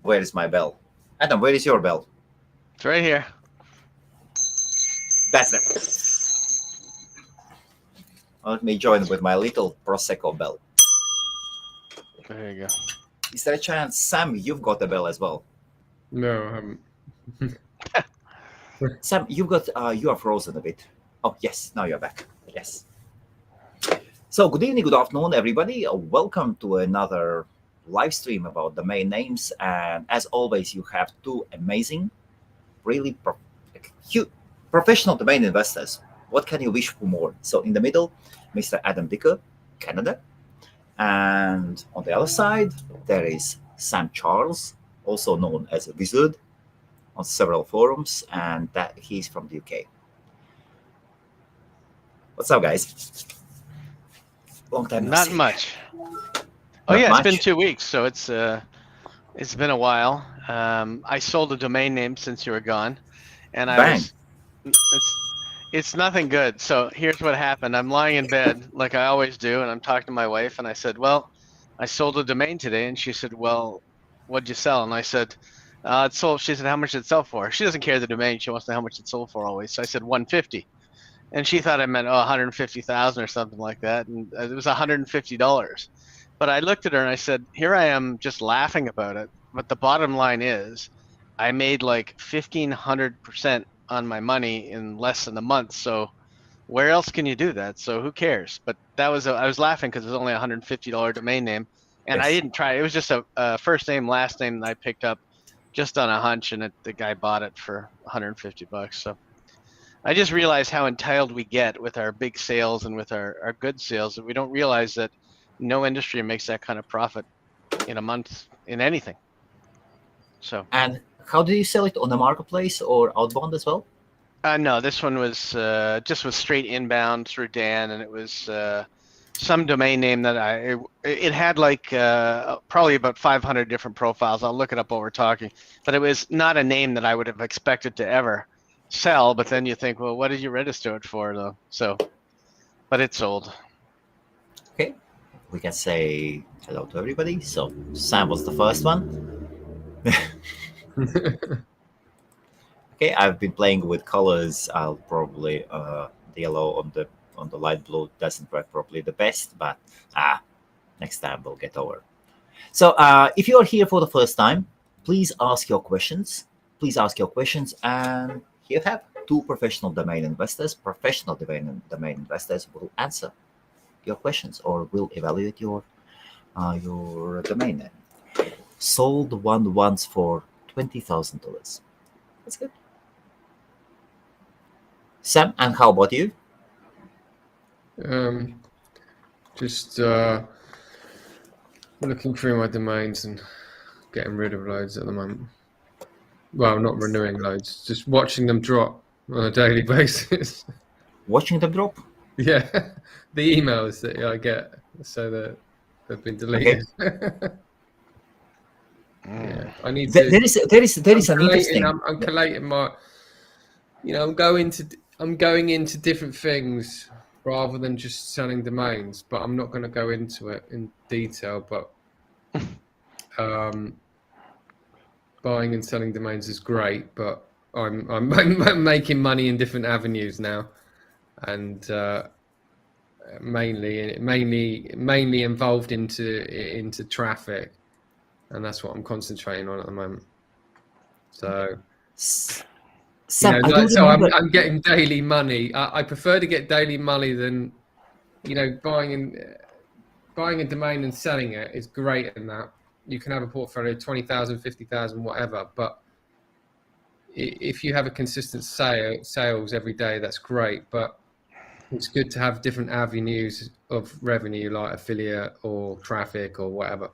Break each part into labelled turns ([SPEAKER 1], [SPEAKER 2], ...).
[SPEAKER 1] Where is my bell? Adam, where is your bell?
[SPEAKER 2] It's right here.
[SPEAKER 1] That's it. Let me join with my little Prosecco bell.
[SPEAKER 2] There you go.
[SPEAKER 1] Is there a chance, Sam, you've got a bell as well?
[SPEAKER 3] No, I haven't.
[SPEAKER 1] Sam, you've got, you are frozen a bit. Oh, yes, now you're back. Yes. So, good evening, good afternoon, everybody. Welcome to another live stream about domain names. And as always, you have two amazing, really professional domain investors. What can you wish for more? So, in the middle, Mr. Adam Dicker, Canada. And on the other side, there is Sam Charles, also known as a wizard on several forums, and that he's from the UK. What's up, guys? Long time no
[SPEAKER 2] Not
[SPEAKER 1] see.
[SPEAKER 2] much.
[SPEAKER 1] Not
[SPEAKER 2] Yeah,
[SPEAKER 1] much?
[SPEAKER 2] it's been 2 weeks, so it's been a while. I sold a domain name since you were gone, and
[SPEAKER 1] Bang.
[SPEAKER 2] it's nothing good. So here's what happened. I'm lying in bed like I always do, and I'm talking to my wife, and I said, "Well, I sold a domain today," and she said, "Well, what'd you sell?" And I said, "It sold." She said, "How much did it sell for?" She doesn't care the domain. She wants to know how much it sold for always. So I said 150. And she thought I meant 150,000 or something like that, and it was $150. But I looked at her and I said, "Here I am, just laughing about it. But the bottom line is, I made like 1,500% on my money in less than a month. So where else can you do that? So who cares?" But that was I was laughing because it was only a $150 domain name, and I
[SPEAKER 1] Yes.
[SPEAKER 2] didn't try. It was just a first name, last name that I picked up just on a hunch, and the guy bought it for $150. So. I just realized how entitled we get with our big sales and with our good sales that we don't realize that no industry makes that kind of profit in a month in anything. So
[SPEAKER 1] And how did you sell it, on the marketplace or outbound as well?
[SPEAKER 2] no, this one was just was straight inbound through Dan, and it was some domain name that it had like probably about 500 different profiles. I'll look it up while we're talking, but it was not a name that I would have expected to ever sell. But then you think, well, what did you register it for though? So, but it sold.
[SPEAKER 1] Okay, we can say hello to everybody. So Sam was the first one. Okay, I've been playing with colors. I'll probably the yellow on the light blue doesn't work properly the best, but next time we'll get over. So if you're here for the first time, please ask your questions. Please ask your questions, and here you have two professional domain investors. Professional domain investors will answer your questions or will evaluate your domain name. Sold one once for $20,000. That's good. Sam, and how about you?
[SPEAKER 3] Just looking through my domains and getting rid of loads at the moment. Well, not renewing loads, just watching them drop on a daily basis.
[SPEAKER 1] Watching them drop?
[SPEAKER 3] Yeah, the emails that I get, so that they've been deleted. Okay. Yeah, I need to.
[SPEAKER 1] There is an interesting.
[SPEAKER 3] I'm collating my. I'm going into different things rather than just selling domains. But I'm not going to go into it in detail. But buying and selling domains is great, but I'm making money in different avenues now, and mainly involved into traffic, and that's what I'm concentrating on at the moment. So,
[SPEAKER 1] Sam,
[SPEAKER 3] I'm getting daily money. I prefer to get daily money than, buying a domain and selling it is great in that. You can have a portfolio, 20,000, 50,000, whatever. But if you have a consistent sales every day, that's great. But it's good to have different avenues of revenue, like affiliate or traffic or whatever.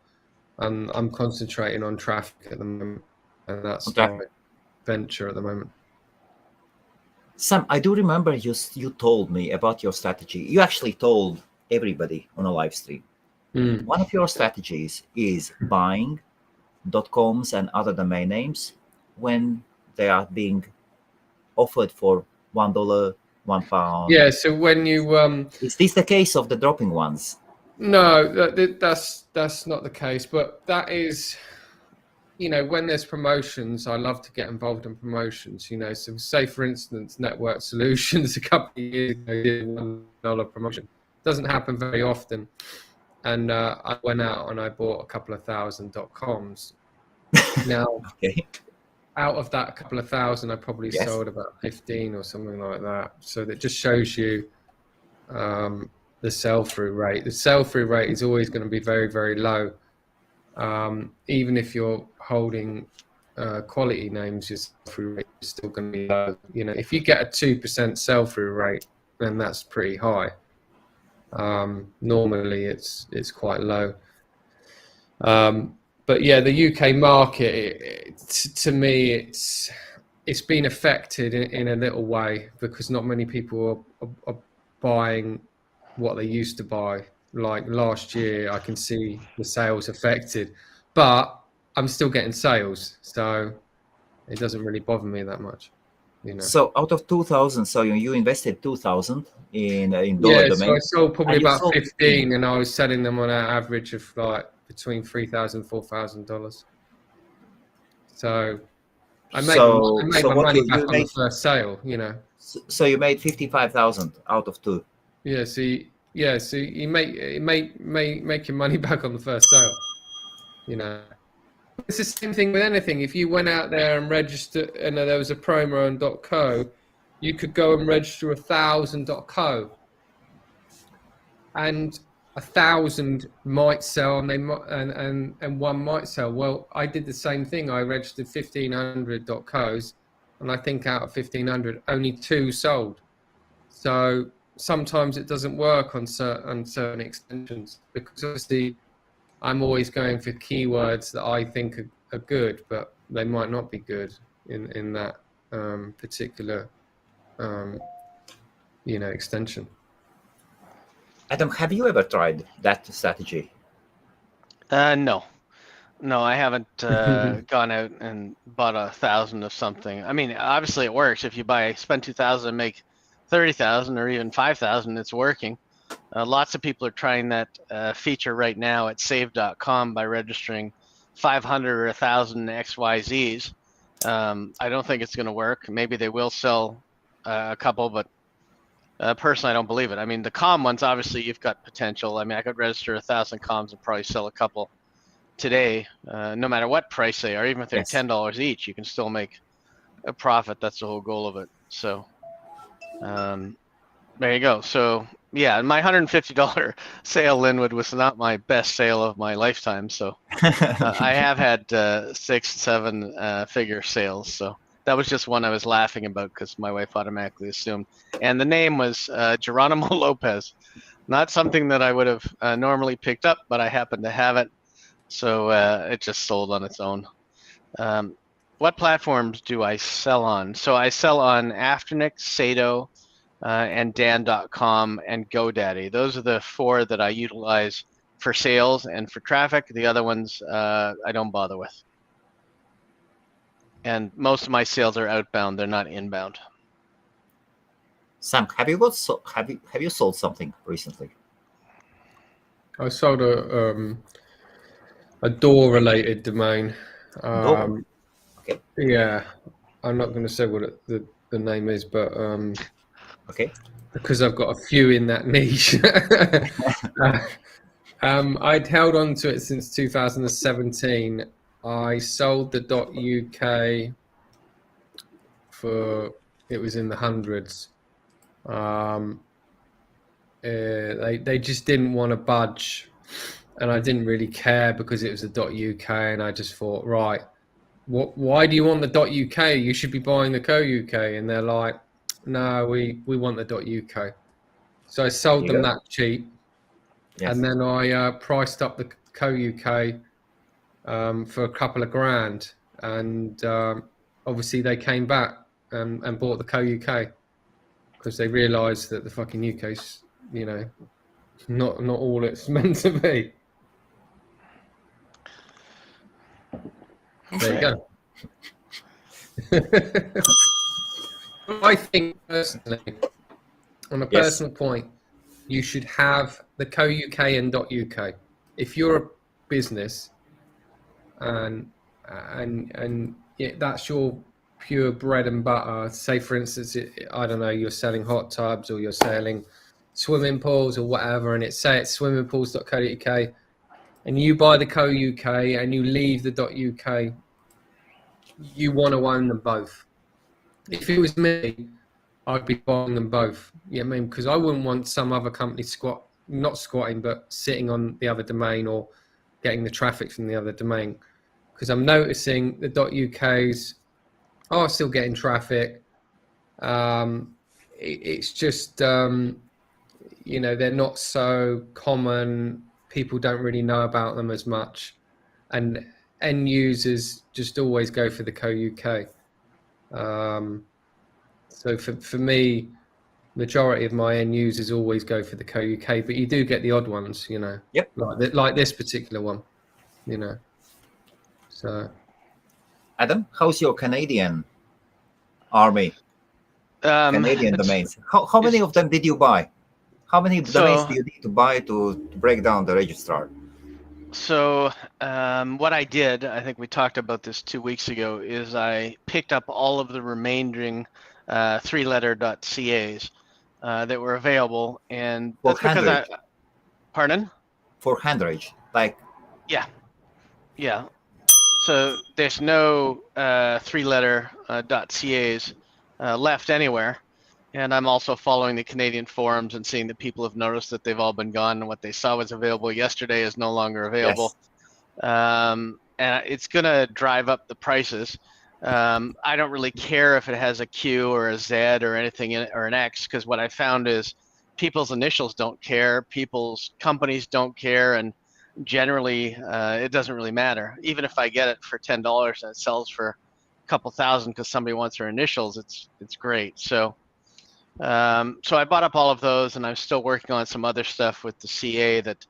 [SPEAKER 3] I'm concentrating on traffic at the moment, and that's my venture at the moment.
[SPEAKER 1] Sam, I do remember you told me about your strategy. You actually told everybody on a live stream. One of your strategies is buying .coms and other domain names when they are being offered for $1, £1.
[SPEAKER 3] Yeah. So when you
[SPEAKER 1] is this the case of the dropping ones?
[SPEAKER 3] No, that's not the case. But that is when there's promotions, I love to get involved in promotions. So say for instance, Network Solutions a couple of years ago did $1 promotion. Doesn't happen very often, and I went out and I bought a couple of thousand .coms. Now,
[SPEAKER 1] Okay.
[SPEAKER 3] out of that couple of thousand, I probably
[SPEAKER 1] Yes.
[SPEAKER 3] sold about 15 or something like that. So that just shows you the sell-through rate. The sell-through rate is always going to be very, very low. Even if you're holding quality names, your sell-through rate is still going to be low. If you get a 2% sell-through rate, then that's pretty high. Normally, it's quite low. But yeah, the UK market, to me, it's been affected in a little way because not many people are buying what they used to buy. Like last year, I can see the sales affected, but I'm still getting sales, so it doesn't really bother me that much.
[SPEAKER 1] So out of 2,000, so you invested 2,000 in dollar domain.
[SPEAKER 3] So I sold probably
[SPEAKER 1] and you
[SPEAKER 3] about
[SPEAKER 1] sold
[SPEAKER 3] 15, and I was selling them on an average of like between $3,000 and $4,000. So I made my money back on the first sale.
[SPEAKER 1] So you made 55,000 out of 2.
[SPEAKER 3] Yeah. So you make your money back on the first sale. It's the same thing with anything. If you went out there and registered, and there was a promo on .co, you could go and register 1,000 .co, and 1,000 might sell, and they might, and one might sell. Well, I did the same thing. I registered 1,500 .co's, and I think out of 1,500, only 2 sold. So sometimes it doesn't work on certain extensions because obviously I'm always going for keywords that I think are good, but they might not be good in that particular extension.
[SPEAKER 1] Adam, have you ever tried that strategy?
[SPEAKER 2] No, I haven't gone out and bought 1,000 of something. I mean, obviously it works. If you spend 2,000 and make 30,000 or even 5,000, it's working. Lots of people are trying that feature right now at save.com by registering 500 or 1,000 XYZs. I don't think it's going to work. Maybe they will sell a couple, but personally, I don't believe it. I mean, the com ones, obviously, you've got potential. I mean, I could register 1,000 comms and probably sell a couple today, no matter what price they are. Even if they're $10 each, you can still make a profit. That's the whole goal of it. So there you go. So yeah, my $150 sale, Linwood, was not my best sale of my lifetime. So I have had 6, 7 figure sales. So that was just one I was laughing about because my wife automatically assumed. And the name was Geronimo Lopez. Not something that I would have normally picked up, but I happened to have it. So it just sold on its own. What platforms do I sell on? So I sell on Afternic, Sado, and Dan.com and GoDaddy. Those are the 4 that I utilize for sales and for traffic. The other ones I don't bother with. And most of my sales are outbound; they're not inbound.
[SPEAKER 1] Sam, have you sold something recently?
[SPEAKER 3] I sold a door-related domain.
[SPEAKER 1] Door. Okay.
[SPEAKER 3] Yeah, I'm not going to say what the name is, but
[SPEAKER 1] okay,
[SPEAKER 3] because I've got a few in that niche. I'd held on to it since 2017. I sold the .uk for, it was in the hundreds. They just didn't want to budge, and I didn't really care because it was a .uk, and I just thought, right, why do you want the .uk? You should be buying the .co.uk. And they're like, no, we want the .uk. So I sold them that cheap. Yes. And then I priced up the .co.uk for a couple of grand. And obviously they came back and bought the .co.uk because they realised that the fucking UK's, not all it's meant to be. There you go. I think personally, on a personal point, you should have the .co.uk and .uk. If you're a business and and that's your pure bread and butter. Say, for instance, I don't know, you're selling hot tubs or you're selling swimming pools or whatever, and it's swimmingpools.co.uk, and you buy the .uk and you leave the .uk. You want to own them both. If it was me, I'd be buying them both. Yeah, I mean, because I wouldn't want some other company not squatting, but sitting on the other domain or getting the traffic from the other domain. Because I'm noticing the .uk's are still getting traffic. It's just, they're not so common. People don't really know about them as much. And end users just always go for the .uk. So for me, majority of my end users always go for the .uk, but you do get the odd ones,
[SPEAKER 1] Yep.
[SPEAKER 3] like this particular one, So,
[SPEAKER 1] Adam, how's your Canadian army? Canadian domains. How many of them did you buy? How many domains do you need to buy to break down the registrar?
[SPEAKER 2] So what I did, I think we talked about this 2 weeks ago, is I picked up all of the remaining three-letter .cas that were available, and that's because pardon?
[SPEAKER 1] For handrage, like.
[SPEAKER 2] Yeah. So there's no three-letter .cas left anywhere. And I'm also following the Canadian forums and seeing that people have noticed that they've all been gone, and what they saw was available yesterday is no longer available. Yes. And it's going to drive up the prices. I don't really care if it has a Q or a Z or anything in it, or an X, because what I found is people's initials don't care, people's companies don't care, and generally it doesn't really matter. Even if I get it for $10 and it sells for a couple thousand because somebody wants their initials, it's great. So I bought up all of those, and I'm still working on some other stuff with the CA that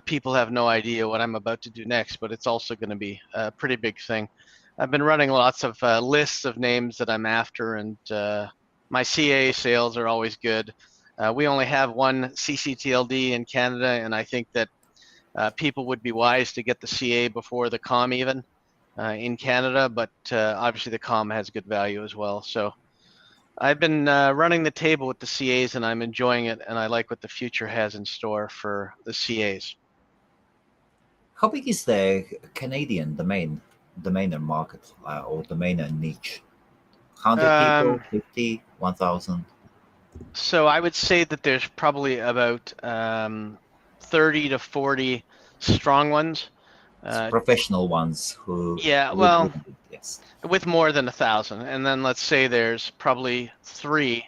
[SPEAKER 2] people have no idea what I'm about to do next, but it's also going to be a pretty big thing. I've been running lots of lists of names that I'm after, and my CA sales are always good. We only have one CCTLD in Canada, and I think that people would be wise to get the CA before the COM even in Canada, but obviously the COM has good value as well. So I've been running the table with the CAs, and I'm enjoying it, and I like what the future has in store for the CAs.
[SPEAKER 1] How big is the Canadian domainer market or domainer niche? 100 people, 50, 1,000?
[SPEAKER 2] So I would say that there's probably about 30 to 40 strong ones.
[SPEAKER 1] Professional ones who.
[SPEAKER 2] Yeah, well,
[SPEAKER 1] yes.
[SPEAKER 2] With more than 1,000, and then let's say there's probably 3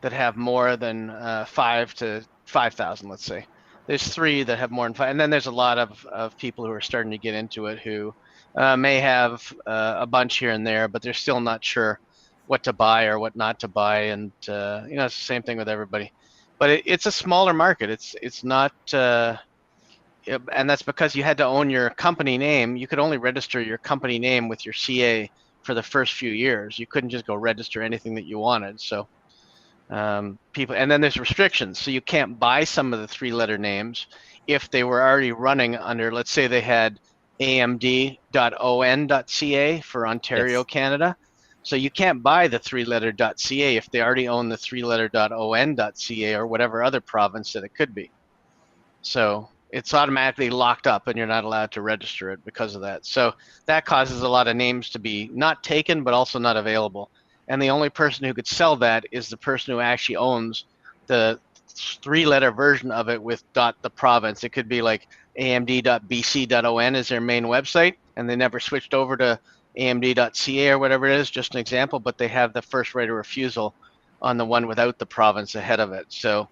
[SPEAKER 2] that have more than 5 to 5,000. Let's say there's 3 that have more than 5, and then there's a lot of people who are starting to get into it who may have a bunch here and there, but they're still not sure what to buy or what not to buy, and it's the same thing with everybody. But it's a smaller market. It's not. And that's because you had to own your company name. You could only register your company name with your CA for the first few years. You couldn't just go register anything that you wanted. So people, and then there's restrictions. So you can't buy some of the 3-letter names if they were already running under, let's say they had amd.on.ca for Ontario, yes, Canada. So you can't buy the 3-letter .ca if they already own the 3-letter .on.ca or whatever other province that it could be. So it's automatically locked up, and you're not allowed to register it because of that. So that causes a lot of names to be not taken, but also not available. And the only person who could sell that is the person who actually owns the 3-letter version of it with .the province. It could be like amd.bc.on is their main website, and they never switched over to amd.ca or whatever it is, just an example, but they have the first right of refusal on the one without the province ahead of it. So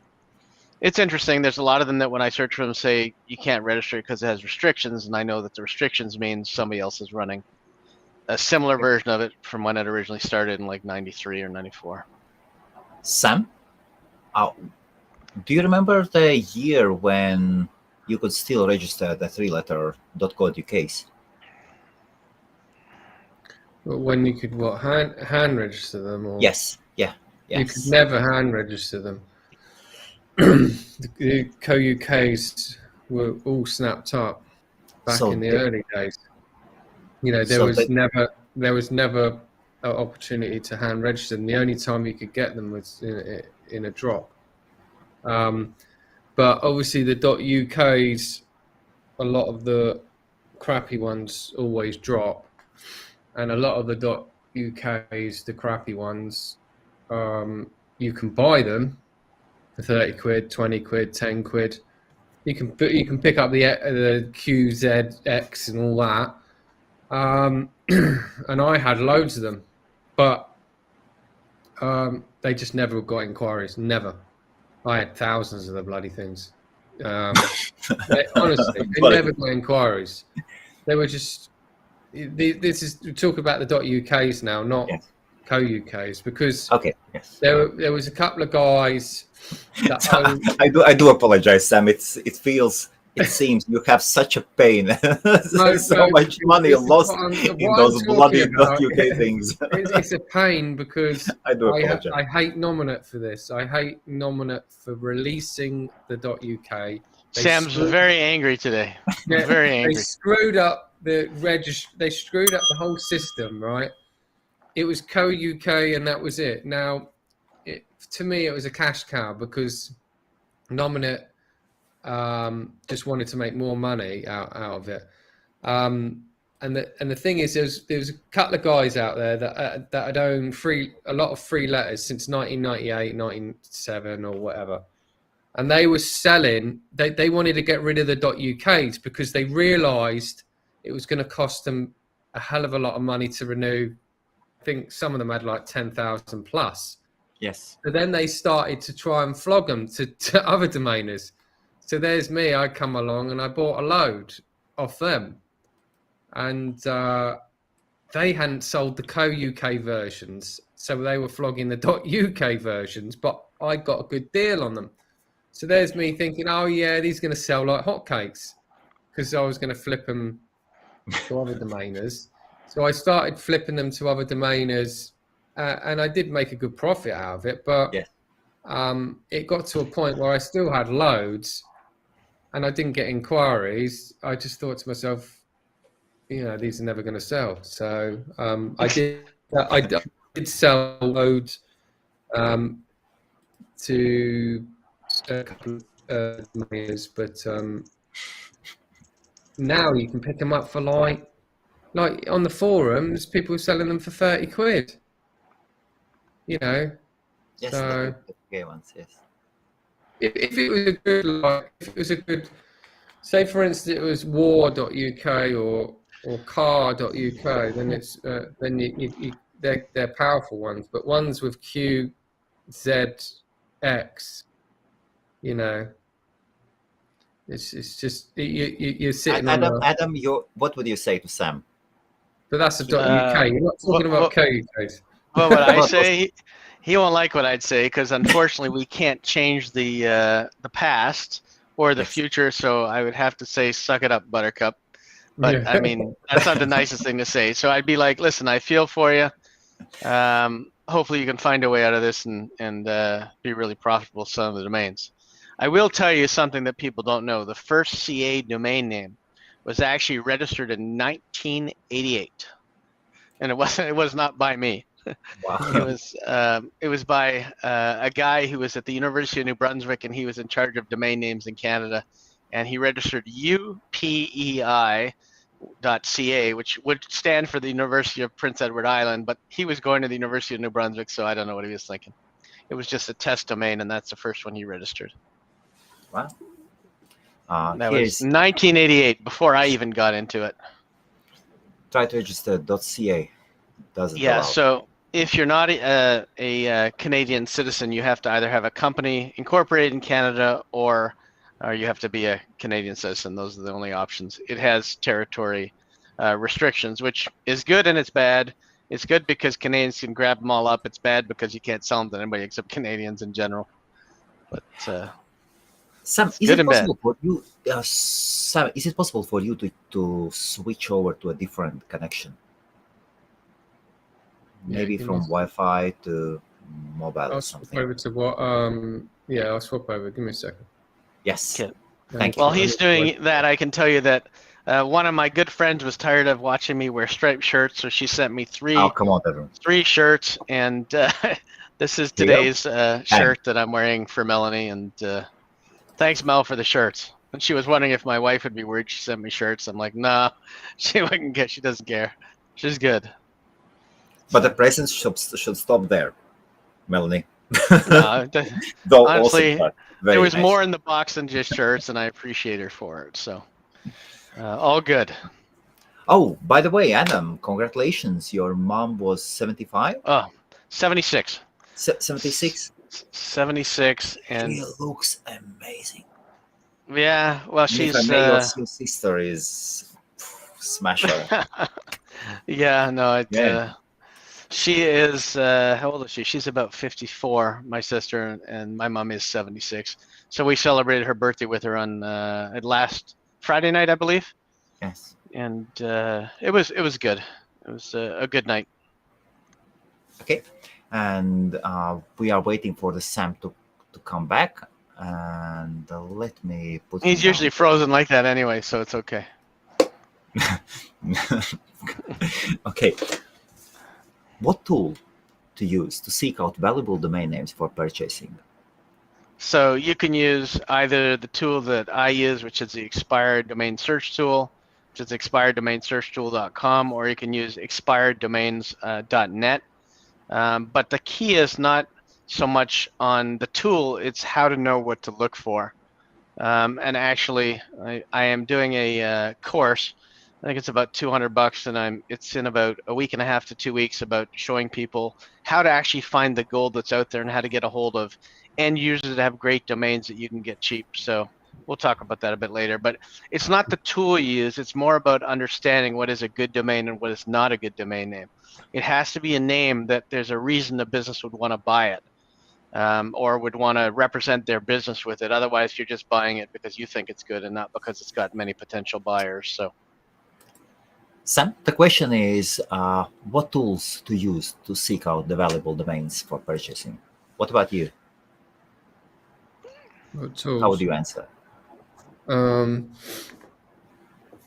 [SPEAKER 2] it's interesting. There's a lot of them that when I search for them say you can't register because it has restrictions, and I know that the restrictions means somebody else is running a similar version of it from when it originally started in like 93 or 94.
[SPEAKER 1] Sam, do you remember the year when you could still register the 3-letter .co.uk's?
[SPEAKER 3] When you could hand register them? Or
[SPEAKER 1] yes. Yes.
[SPEAKER 3] You could never hand register them. The .uk's were all snapped up back in the early days. You know, there
[SPEAKER 1] So
[SPEAKER 3] was never an opportunity to hand register them. The only time you could get them was in a drop. But obviously the .uk's, a lot of the crappy ones always drop, and a lot of the .uk's, the crappy ones, you can buy them for 30 quid, 20 quid, 10 quid. You can pick up the QZX and all that. And I had loads of them, but they just never got inquiries. Never. I had thousands of the bloody things. Honestly, they never got inquiries. They were just. This is we talk about the .uk's now, not co-UK's, because there was a couple of guys that
[SPEAKER 1] I do apologize, Sam. It seems you have such a pain, so much money lost in those bloody .uk things.
[SPEAKER 3] It's a pain because
[SPEAKER 1] I do apologize.
[SPEAKER 3] I hate Nominate for this. I hate Nominate for releasing the .uk.
[SPEAKER 2] Sam's very angry today. Yeah, very angry.
[SPEAKER 3] They screwed up the They screwed up the whole system, right? It was co-UK and that was it. Now, to me, it was a cash cow because Nominate just wanted to make more money out of it. And the thing is, there's a couple of guys out there that had owned a lot of free letters since 1998, 1997 or whatever. And they were selling, they wanted to get rid of the .uk's because they realised it was going to cost them a hell of a lot of money to renew. I think some of them had like 10,000 plus.
[SPEAKER 1] Yes.
[SPEAKER 3] So then they started to try and flog them to other domainers. So there's me, I come along and I bought a load off them. And they hadn't sold the co-UK versions. So they were flogging the .uk versions, but I got a good deal on them. So there's me thinking, oh yeah, these are going to sell like hotcakes because I was going to flip them to other domainers. So I started flipping them to other domainers and I did make a good profit out of it. But it got to a point where I still had loads and I didn't get inquiries. I just thought to myself, you know, these are never going to sell. So I did sell loads to a couple of domainers, but now you can pick them up for like on the forums, people are selling them for 30 quid. You know,
[SPEAKER 1] yes,
[SPEAKER 3] so
[SPEAKER 1] the ones, yes.
[SPEAKER 3] If it was a good, say for instance, it was war.uk or car.uk, then it's then they're powerful ones, but ones with QZX, you know, it's just you're sitting on
[SPEAKER 1] Adam, what would you say to Sam?
[SPEAKER 3] But that's a .uk. You're not talking about co-UKs.
[SPEAKER 2] Well, what I say, he won't like what I'd say because unfortunately we can't change the past or the future. So I would have to say, suck it up, Buttercup. But I mean, that's not the nicest thing to say. So I'd be like, listen, I feel for you. Hopefully you can find a way out of this and be really profitable with some of the domains. I will tell you something that people don't know. The first CA domain name was actually registered in 1988, and it was not by me. Wow. It was by a guy who was at the University of New Brunswick, and he was in charge of domain names in Canada, and he registered UPEI.ca, which would stand for the University of Prince Edward Island, but he was going to the University of New Brunswick, so I don't know what he was thinking. It was just a test domain, and that's the first one he registered.
[SPEAKER 1] Wow.
[SPEAKER 2] That was 1988, before I even got into it.
[SPEAKER 1] Try to register .ca. Doesn't allow.
[SPEAKER 2] So if you're not a Canadian citizen, you have to either have a company incorporated in Canada or you have to be a Canadian citizen. Those are the only options. It has territory restrictions, which is good and it's bad. It's good because Canadians can grab them all up. It's bad because you can't sell them to anybody except Canadians in general. But
[SPEAKER 1] Sam, is it possible for you? Sam, is it possible for you to switch over to a different connection? Maybe from Wi-Fi to mobile or something.
[SPEAKER 3] I'll swap over to what? Yeah, I'll swap over. Give me a second.
[SPEAKER 1] Yes.
[SPEAKER 2] Okay. Thank you. While he's doing that, I can tell you that One of my good friends was tired of watching me wear striped shirts, so she sent me
[SPEAKER 1] Oh, come on, everyone.
[SPEAKER 2] three shirts, and this is
[SPEAKER 1] Here you go.
[SPEAKER 2] today's shirt that I'm wearing for Melanie. And thanks, Mel, for the shirts. And she was wondering if my wife would be worried she sent me shirts. I'm like, nah, she wouldn't get. She doesn't care. She's good.
[SPEAKER 1] But the presents should stop there, Melanie.
[SPEAKER 2] No,
[SPEAKER 1] Though
[SPEAKER 2] honestly,
[SPEAKER 1] awesome, but very
[SPEAKER 2] there was
[SPEAKER 1] nice.
[SPEAKER 2] more in the box than just shirts, and I appreciate her for it. So, all good.
[SPEAKER 1] Oh, by the way, Adam, congratulations. Your mom was 75?
[SPEAKER 2] Oh, 76.
[SPEAKER 1] 76?
[SPEAKER 2] 76, and
[SPEAKER 1] She looks amazing.
[SPEAKER 2] yeah, well,
[SPEAKER 1] And if I
[SPEAKER 2] she's
[SPEAKER 1] may, your sister is smasher.
[SPEAKER 2] yeah, no,
[SPEAKER 1] Yeah.
[SPEAKER 2] she is how old is she? She's about 54, my sister, and my mom is 76. So we celebrated her birthday with her on last Friday night, I believe.
[SPEAKER 1] Yes.
[SPEAKER 2] And it was good. It was a good night.
[SPEAKER 1] Okay. And we are waiting for the Sam to come back. And let me put
[SPEAKER 2] He's
[SPEAKER 1] him
[SPEAKER 2] usually frozen like that anyway, so it's okay.
[SPEAKER 1] down. Okay. What tool to use to seek out valuable domain names for purchasing?
[SPEAKER 2] So you can use either the tool that I use, which is the expired domain search tool, which is expireddomainsearchtool.com, or you can use expireddomains.net. But the key is not so much on the tool, it's how to know what to look for. And actually, I am doing a course. I think it's about $200, and it's in about a week and a half to 2 weeks about showing people how to actually find the gold that's out there and how to get a hold of end users that have great domains that you can get cheap. So we'll talk about that a bit later. But it's not the tool you use; it's more about understanding what is a good domain and what is not a good domain name. It has to be a name that there's a reason the business would want to buy it. Or would want to represent their business with it. Otherwise, you're just buying it because you think it's good and not because it's got many potential buyers. So,
[SPEAKER 1] Sam, the question is what tools to use to seek out the valuable domains for purchasing? What about you?
[SPEAKER 3] What tools?
[SPEAKER 1] How would you answer?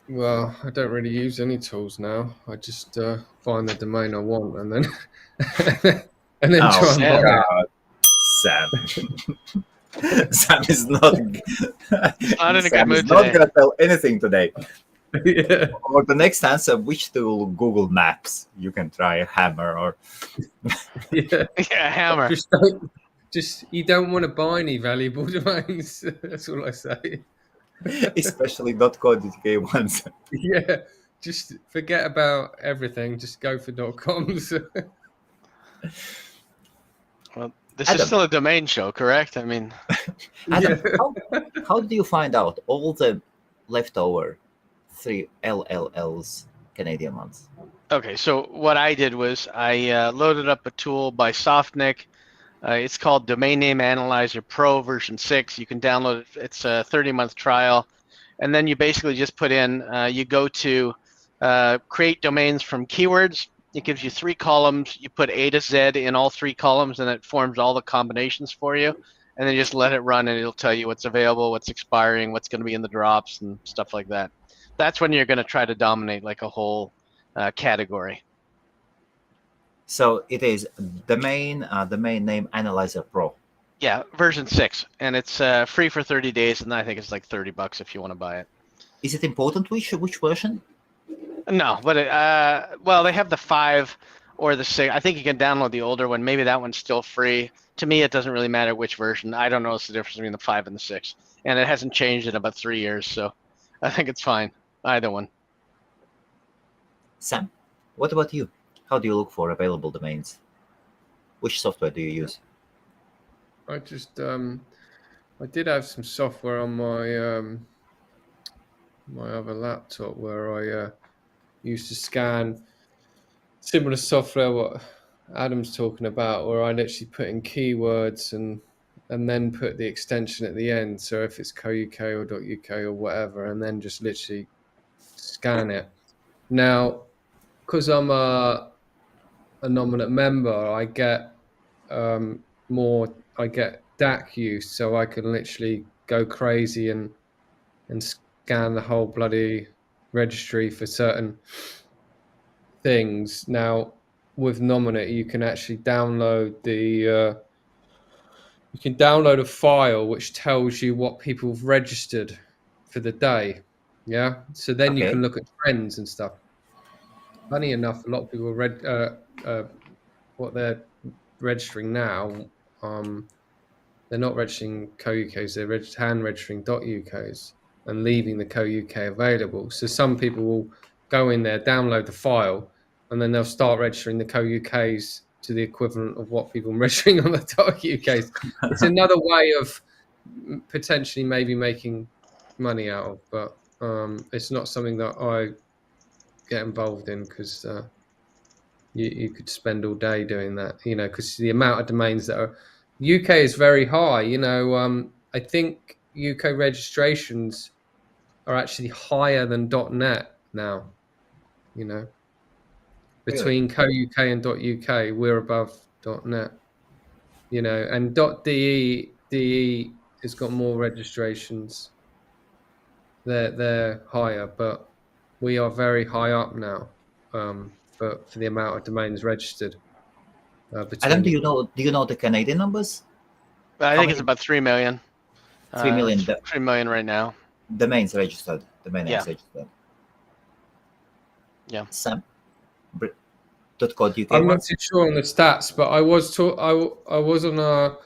[SPEAKER 3] Well, I don't really use any tools now. I just find the domain I want and then and then try and buy it.
[SPEAKER 1] God, Sam. Sam is not.
[SPEAKER 2] not in a
[SPEAKER 1] Sam
[SPEAKER 2] good mood
[SPEAKER 1] is not
[SPEAKER 2] today.
[SPEAKER 1] gonna tell anything today.
[SPEAKER 3] Yeah.
[SPEAKER 1] Or the next answer, which tool? Google Maps. You can try Hammer or
[SPEAKER 3] Yeah.
[SPEAKER 2] Yeah, hammer.
[SPEAKER 3] Just you don't want to buy any valuable domains. That's all I say.
[SPEAKER 1] especially .co.uk ones.
[SPEAKER 3] Yeah. Just forget about everything. Just go for .coms.
[SPEAKER 2] Well, this
[SPEAKER 1] Adam.
[SPEAKER 2] is still a domain show, correct? I mean,
[SPEAKER 1] Adam, how do you find out all the leftover 3 LLLs Canadian ones?
[SPEAKER 2] okay. So what I did was I loaded up a tool by Softnik. It's called Domain Name Analyzer Pro version 6. You can download it. It's a 30-month trial. And then you basically just put in, you go to create domains from keywords. It gives you 3 columns. You put A to Z in all 3 columns, and it forms all the combinations for you. And then just let it run, and it'll tell you what's available, what's expiring, what's going to be in the drops, and stuff like that. That's when you're going to try to dominate like a whole category.
[SPEAKER 1] So it is domain name analyzer pro.
[SPEAKER 2] Yeah, version 6, and it's free for 30 days, and I think it's like $30 if you want to buy it.
[SPEAKER 1] Is it important which version?
[SPEAKER 2] No, but well, they have the 5 or the 6. I think you can download the older one. Maybe that one's still free. To me, it doesn't really matter which version. I don't know what's the difference between the 5 and the 6, and it hasn't changed in about 3 years, so I think it's fine. Either one.
[SPEAKER 1] Sam, what about you? How do you look for available domains? Which software do you use?
[SPEAKER 3] I just I did have some software on my my other laptop where I used to scan similar software what Adam's talking about, where I literally put in keywords and then put the extension at the end. So if it's .uk or .uk or whatever, and then just literally scan it. Now, because I'm a nominate member, I get I get DAC use, so I can literally go crazy and scan the whole bloody registry for certain things. Now, with Nominate, you can actually download a file which tells you what people have registered for the day. Yeah, so then you
[SPEAKER 1] Okay.
[SPEAKER 3] can look at trends and stuff. Funny enough, a lot of people what they're registering now. They're not registering co-UKs, they're hand registering .UKs and leaving the co-UK available. So some people will go in there, download the file, and then they'll start registering the co-UKs to the equivalent of what people are registering on the .UKs. It's another way of potentially maybe making money out of, but it's not something that I get involved in because you could spend all day doing that, because the amount of domains that are UK is very high. I think UK registrations are actually higher than .net now. Between co.uk and .uk, we're above .net. And .de has got more registrations. They're higher, but we are very high up now. For the amount of domains registered.
[SPEAKER 1] Adam, do you know the Canadian numbers?
[SPEAKER 2] I
[SPEAKER 1] How
[SPEAKER 2] think it's
[SPEAKER 1] many-
[SPEAKER 2] about 3 million.
[SPEAKER 1] 3 million
[SPEAKER 2] 3 million right now.
[SPEAKER 1] domains registered. Domain names
[SPEAKER 2] Yeah.
[SPEAKER 1] registered.
[SPEAKER 2] Yeah.
[SPEAKER 1] Sam, .co.uk.
[SPEAKER 3] I'm not too sure on the stats, but I was I was on a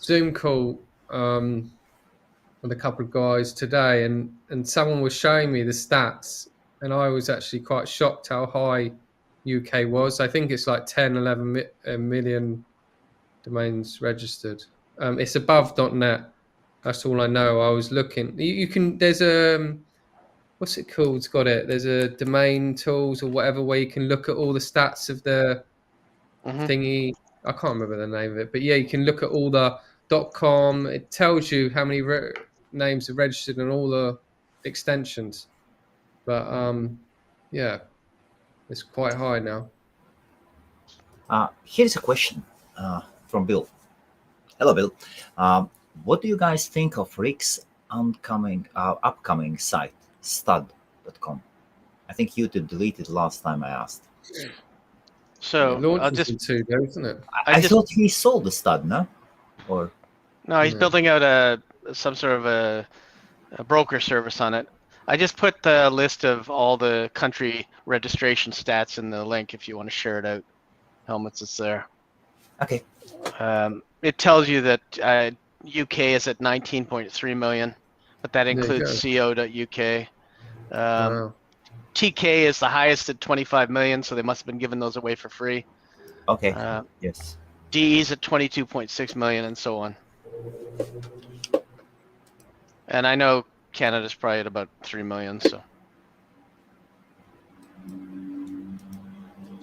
[SPEAKER 3] Zoom call with a couple of guys today, and someone was showing me the stats, and I was actually quite shocked how high UK was. I think it's like 10, 11 million domains registered. It's above .net. That's all I know. I was looking. You can. There's a what's it called? It's got it. There's a domain tools or whatever where you can look at all the stats of the thingy. I can't remember the name of it, but yeah, you can look at all the .com. It tells you how many names are registered and all the extensions. But yeah, it's quite high now.
[SPEAKER 1] Here's a question from Bill. Hello, Bill. What do you guys think of Rick's upcoming site, stud.com? I think you deleted last time I asked.
[SPEAKER 2] So I'll
[SPEAKER 3] Launches
[SPEAKER 2] just
[SPEAKER 3] in 2 days, isn't it?
[SPEAKER 1] I thought he sold the stud, no? Or
[SPEAKER 2] no, he's
[SPEAKER 3] Yeah.
[SPEAKER 2] building out some sort of a broker service on it. I just put the list of all the country registration stats in the link if you want to share it out. Helmuts, it's there.
[SPEAKER 1] okay.
[SPEAKER 2] It tells you that UK is at 19.3 million, but that
[SPEAKER 3] There you
[SPEAKER 2] includes co.uk.
[SPEAKER 3] Wow.
[SPEAKER 2] TK is the highest at 25 million, so they must have been giving those away for free.
[SPEAKER 1] Okay. Yes.
[SPEAKER 2] DE's at 22.6 million and so on. And I know Canada's probably at about 3 million, so.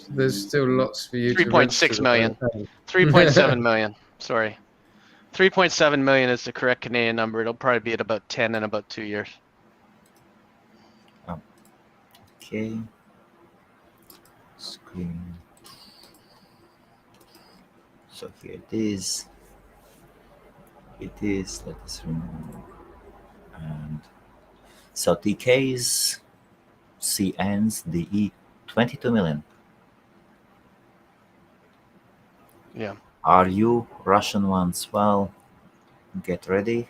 [SPEAKER 3] There's still lots for you.
[SPEAKER 2] 3.6 million. 3.7 million. Sorry. 3.7 million is the correct Canadian number. It'll probably be at about 10 in about 2 years.
[SPEAKER 1] Okay. Screen. So here it is. It is. Let us remove. And so TKs, CNs, DE, 22 million.
[SPEAKER 2] Yeah.
[SPEAKER 1] Are you Russian ones? Well, get ready.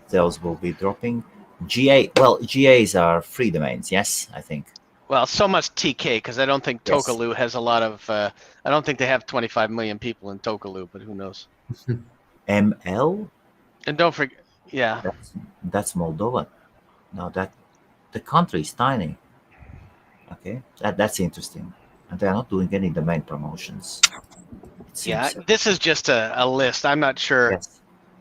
[SPEAKER 1] Those will be dropping. GAs are free domains, yes, I think.
[SPEAKER 2] Well, so much TK because I don't think
[SPEAKER 1] Yes.
[SPEAKER 2] Tokaloo has a lot of. I don't think they have 25 million people in Tokaloo, but who knows?
[SPEAKER 1] ML?
[SPEAKER 2] And don't forget, yeah.
[SPEAKER 1] That's Moldova. No, that the country is tiny. Okay, that's interesting, and they are not doing any domain promotions. It
[SPEAKER 2] Yeah,
[SPEAKER 1] seems.
[SPEAKER 2] this is just a list. I'm not sure
[SPEAKER 1] Yes.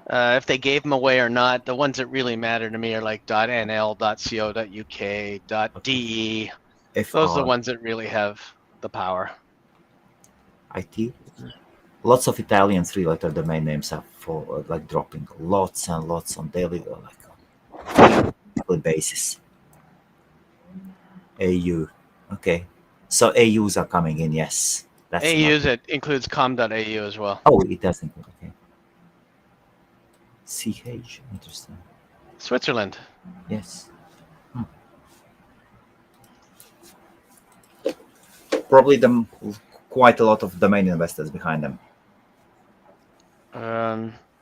[SPEAKER 2] if they gave them away or not. The ones that really matter to me are like .nl, .co.uk, .de. Those are the ones that really have the power.
[SPEAKER 1] IT. Lots of Italian three-letter domain names are for like dropping lots and lots on daily basis. AU. Okay, so AUs are coming in. Yes, that's
[SPEAKER 2] AUs, it includes com.au as well.
[SPEAKER 1] Oh, it does include. Okay. CH. Interesting.
[SPEAKER 2] Switzerland.
[SPEAKER 1] Yes. Probably quite a lot of domain investors behind them.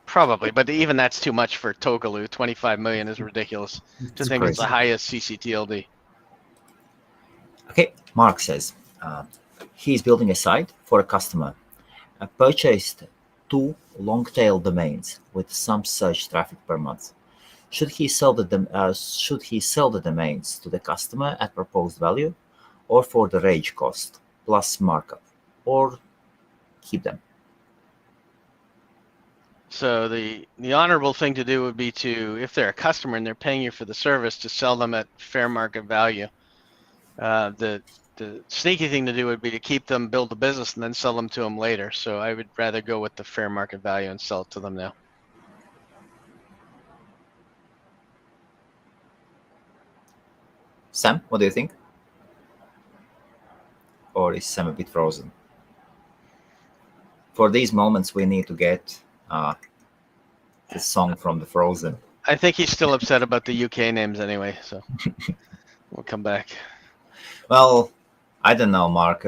[SPEAKER 2] Probably, but even that's too much for Togaloo. 25 million is ridiculous to think it's the highest CCTLD.
[SPEAKER 1] Okay, Mark says he's building a site for a customer. Purchased 2 long-tail domains with some search traffic per month. Should he sell the domains to the customer at proposed value, or for the rage cost plus markup, or keep them?
[SPEAKER 2] So the honorable thing to do would be to, if they're a customer and they're paying you for the service, to sell them at fair market value. The sneaky thing to do would be to keep them, build the business, and then sell them to them later. So I would rather go with the fair market value and sell it to them now.
[SPEAKER 1] Sam, what do you think? Or is Sam a bit frozen? For these moments, we need to get the song from the Frozen.
[SPEAKER 2] I think he's still upset about the UK names anyway, so we'll come back.
[SPEAKER 1] Well, I don't know, Mark.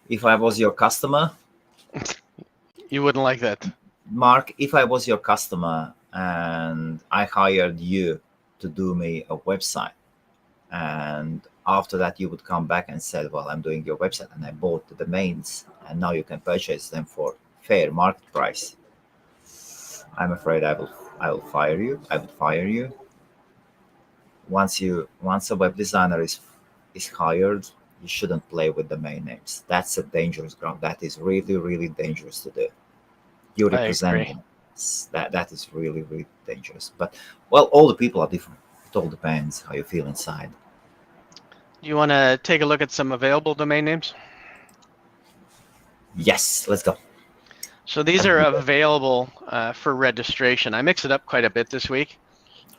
[SPEAKER 1] If I was your customer...
[SPEAKER 2] You wouldn't like that.
[SPEAKER 1] Mark, if I was your customer and I hired you to do me a website, and after that you would come back and said, well, I'm doing your website and I bought the domains and now you can purchase them for fair market price, I'm afraid I will fire you. I would fire you. Once a web designer is hired, you shouldn't play with domain names. That's a dangerous ground. That is really, really dangerous to do. You represent them. That is really, really dangerous. But, well, all the people are different. It all depends how you feel inside.
[SPEAKER 2] You want to take a look at some available domain names?
[SPEAKER 1] Yes, let's go.
[SPEAKER 2] So these are available for registration. I mix it up quite a bit this week.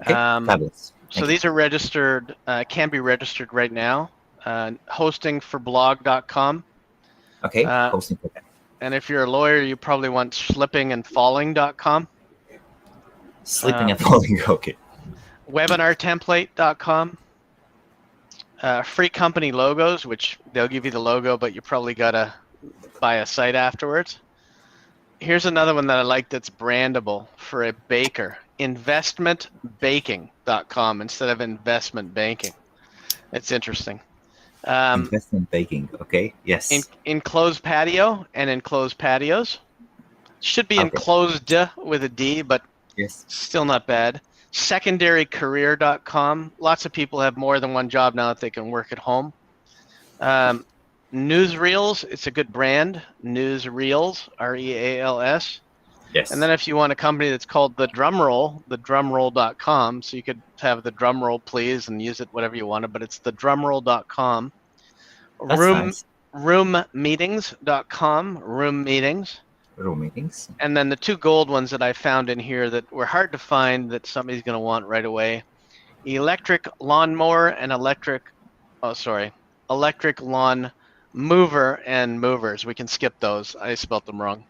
[SPEAKER 1] Okay, fabulous.
[SPEAKER 2] So these are registered, can be registered right now. Hostingforblog.com.
[SPEAKER 1] Okay, hosting for that.
[SPEAKER 2] And if you're a lawyer, you probably want slippingandfalling.com.
[SPEAKER 1] Slipping and falling, okay.
[SPEAKER 2] Webinartemplate.com. Free company logos, which they'll give you the logo, but you probably got to buy a site afterwards. Here's another one that I like that's brandable for a baker. Investmentbaking.com instead of investment banking. It's interesting.
[SPEAKER 1] Investment baking, okay, yes.
[SPEAKER 2] Enclosed patio and enclosed patios. Should be enclosed with a D, but
[SPEAKER 1] yes,
[SPEAKER 2] still not bad. Secondarycareer.com. Lots of people have more than one job now that they can work at home. Newsreels, it's a good brand. Newsreels, REALS.
[SPEAKER 1] yes.
[SPEAKER 2] And then if you want a company that's called The Drumroll, thedrumroll.com, so you could have the drumroll please and use it whatever you wanted, but it's thedrumroll.com.
[SPEAKER 1] Nice.
[SPEAKER 2] Roommeetings.com, room meetings.
[SPEAKER 1] Room meetings.
[SPEAKER 2] And then the 2 gold ones that I found in here that were hard to find that somebody's going to want right away. Electric lawnmower and electric lawn mover and movers. We can skip those. I spelt them wrong.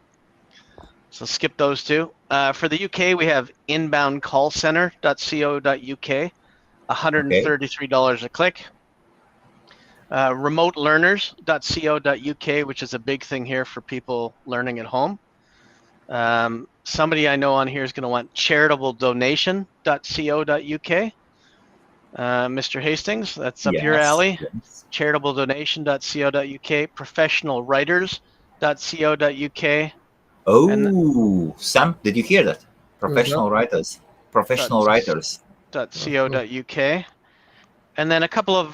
[SPEAKER 2] So skip those 2. For the UK, we have inboundcallcenter.co.uk, $133 a click. Remotelearners.co.uk, which is a big thing here for people learning at home. Somebody I know on here is going to want charitabledonation.co.uk. Mr. Hastings, that's up your alley.
[SPEAKER 1] Yes.
[SPEAKER 2] Charitabledonation.co.uk, professionalwriters.co.uk.
[SPEAKER 1] Oh, Sam, did you hear that? Professional writers. Professional writers.
[SPEAKER 2] .co.uk. And then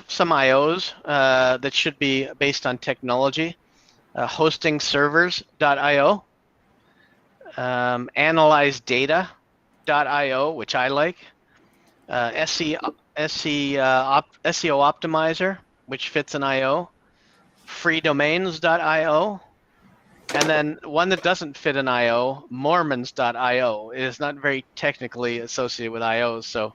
[SPEAKER 2] some IOs that should be based on technology. Hostingservers.io. Analyzedata.io, which I like. SEO Optimizer, which fits an IO. Freedomains.io. And then one that doesn't fit an IO, Mormons.io. It is not very technically associated with IOs, so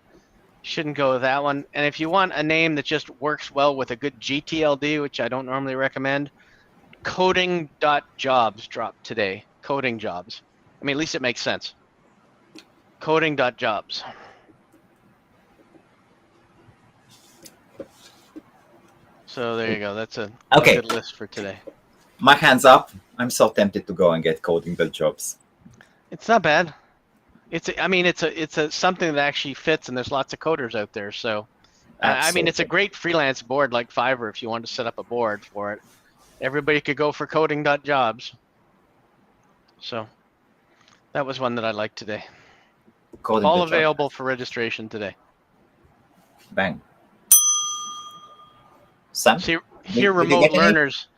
[SPEAKER 2] shouldn't go with that one. And if you want a name that just works well with a good GTLD, which I don't normally recommend, coding.jobs dropped today. Coding jobs. I mean, at least it makes sense. Coding.jobs. So there you go. That's a
[SPEAKER 1] Okay.
[SPEAKER 2] good list for today.
[SPEAKER 1] My hands up. I'm so tempted to go and get coding.jobs.
[SPEAKER 2] It's not bad. I mean, it's a something that actually fits, and there's lots of coders out there. So, I mean, it's a
[SPEAKER 1] Absolutely.
[SPEAKER 2] great freelance board like Fiverr if you want to set up a board for it. Everybody could go for coding.jobs. So, that was one that I liked today. All
[SPEAKER 1] Coding.jobs.
[SPEAKER 2] available for registration today.
[SPEAKER 1] Bang. Sam?
[SPEAKER 2] See,
[SPEAKER 1] Did
[SPEAKER 2] here
[SPEAKER 1] you
[SPEAKER 2] remote
[SPEAKER 1] get any?
[SPEAKER 2] learners.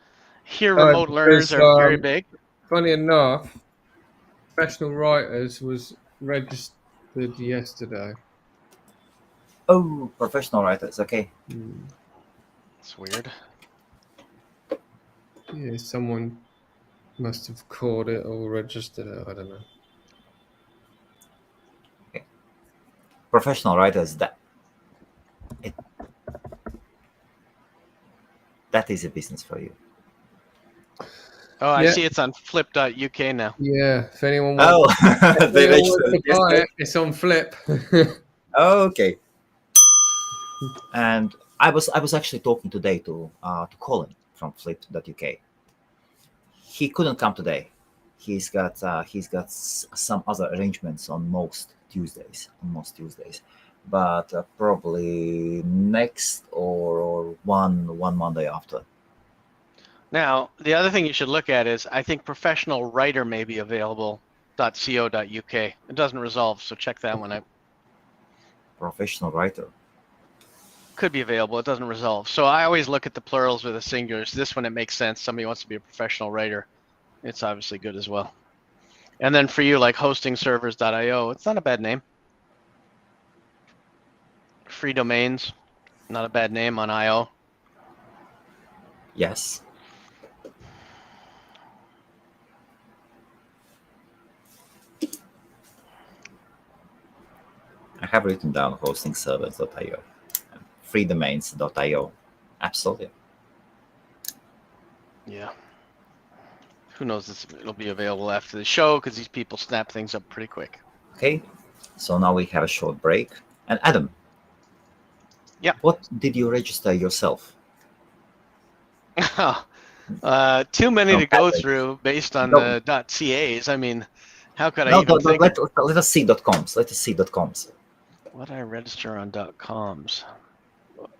[SPEAKER 2] Here remote learners
[SPEAKER 3] Because,
[SPEAKER 2] are very big.
[SPEAKER 3] funny enough, professional writers was registered yesterday.
[SPEAKER 1] Oh, professional writers. Okay.
[SPEAKER 2] It's weird.
[SPEAKER 3] Yeah, someone must have called it or registered it. I don't know.
[SPEAKER 1] Professional writers. That is a business for you.
[SPEAKER 2] Oh, I
[SPEAKER 3] Yeah.
[SPEAKER 2] see it's on flip.uk now.
[SPEAKER 3] Yeah, if anyone
[SPEAKER 1] Oh,
[SPEAKER 3] wants,
[SPEAKER 1] they
[SPEAKER 3] anyone wants
[SPEAKER 1] registered
[SPEAKER 3] to buy
[SPEAKER 1] yesterday.
[SPEAKER 3] it, it's on Flip.
[SPEAKER 1] Okay. And I was actually talking today to Colin from Flip.uk. He couldn't come today. He's got some other arrangements on most Tuesdays. But probably next or one Monday after.
[SPEAKER 2] Now, the other thing you should look at is I think professional writer may be available .co.uk. It doesn't resolve, so check that one out.
[SPEAKER 1] Professional writer.
[SPEAKER 2] Could be available. It doesn't resolve. So I always look at the plurals with the singulars. This one, it makes sense. Somebody wants to be a professional writer. It's obviously good as well. And then for you, like hostingservers.io, it's not a bad name. Free domains, not a bad name on IO.
[SPEAKER 1] Yes. I have written down hostingservers.io, freedomains.io. Absolutely.
[SPEAKER 2] Yeah. Who knows? It'll be available after the show because these people snap things up pretty quick.
[SPEAKER 1] Okay. So now we have a short break. And Adam.
[SPEAKER 2] Yeah.
[SPEAKER 1] What did you register yourself?
[SPEAKER 2] Too many
[SPEAKER 1] No,
[SPEAKER 2] to go
[SPEAKER 1] Patrick.
[SPEAKER 2] through based on
[SPEAKER 1] No.
[SPEAKER 2] the .cas. I mean, how could I
[SPEAKER 1] No,
[SPEAKER 2] even
[SPEAKER 1] no,
[SPEAKER 2] think?
[SPEAKER 1] let us see .coms. Let us see .coms.
[SPEAKER 2] What did I register on .coms?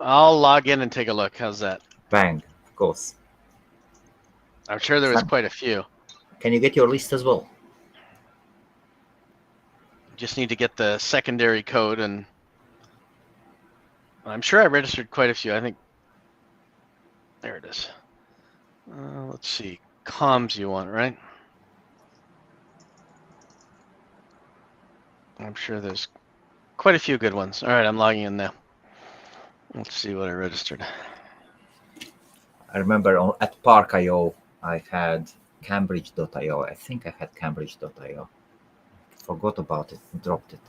[SPEAKER 2] I'll log in and take a look. How's that?
[SPEAKER 1] Bang. Of course.
[SPEAKER 2] I'm sure there was
[SPEAKER 1] Sam,
[SPEAKER 2] quite a few.
[SPEAKER 1] can you get your list as well?
[SPEAKER 2] Just need to get the secondary code, and I'm sure I registered quite a few. I think there it is. Let's see. Comms you want, right? I'm sure there's quite a few good ones. All right, I'm logging in now. Let's see what I registered.
[SPEAKER 1] I remember at Park.io, I had Cambridge.io. I think I had Cambridge.io. Forgot about it, dropped it.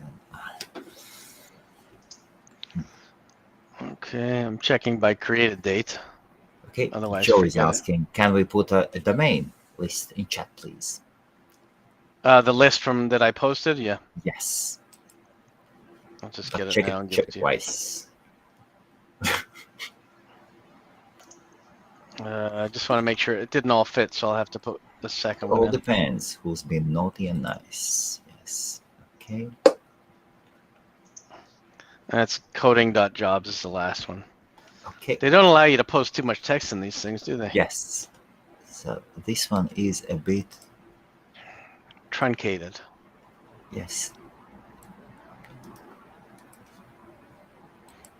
[SPEAKER 2] Okay, I'm checking by created date.
[SPEAKER 1] Okay,
[SPEAKER 2] Otherwise,
[SPEAKER 1] Joe is
[SPEAKER 2] forget it.
[SPEAKER 1] asking, can we put a domain list in chat, please?
[SPEAKER 2] The list from that I posted, yeah.
[SPEAKER 1] Yes.
[SPEAKER 2] I'll just
[SPEAKER 1] But
[SPEAKER 2] get it
[SPEAKER 1] check
[SPEAKER 2] now and give
[SPEAKER 1] check
[SPEAKER 2] it to you.
[SPEAKER 1] twice.
[SPEAKER 2] I just want to make sure it didn't all fit, so I'll have to put the second one
[SPEAKER 1] All
[SPEAKER 2] in.
[SPEAKER 1] depends who's been naughty and nice. Yes. Okay.
[SPEAKER 2] That's coding.jobs is the last one.
[SPEAKER 1] Okay.
[SPEAKER 2] They don't allow you to post too much text in these things, do they?
[SPEAKER 1] Yes. So this one is a bit,
[SPEAKER 2] Truncated.
[SPEAKER 1] yes.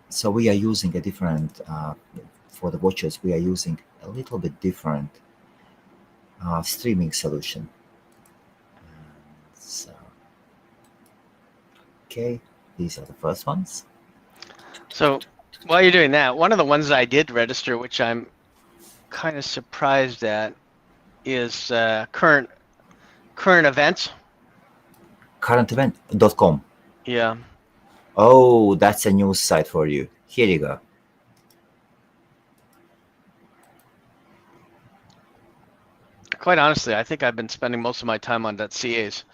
[SPEAKER 1] So we are using a different, for the watchers, we are using a little bit different streaming solution. So, okay, these are the first ones.
[SPEAKER 2] So while you're doing that, one of the ones I did register, which I'm kind of surprised at, is current events.
[SPEAKER 1] Currentevent.com.
[SPEAKER 2] Yeah.
[SPEAKER 1] Oh, that's a news site for you. Here you go.
[SPEAKER 2] Quite honestly, I think I've been spending most of my time on .cas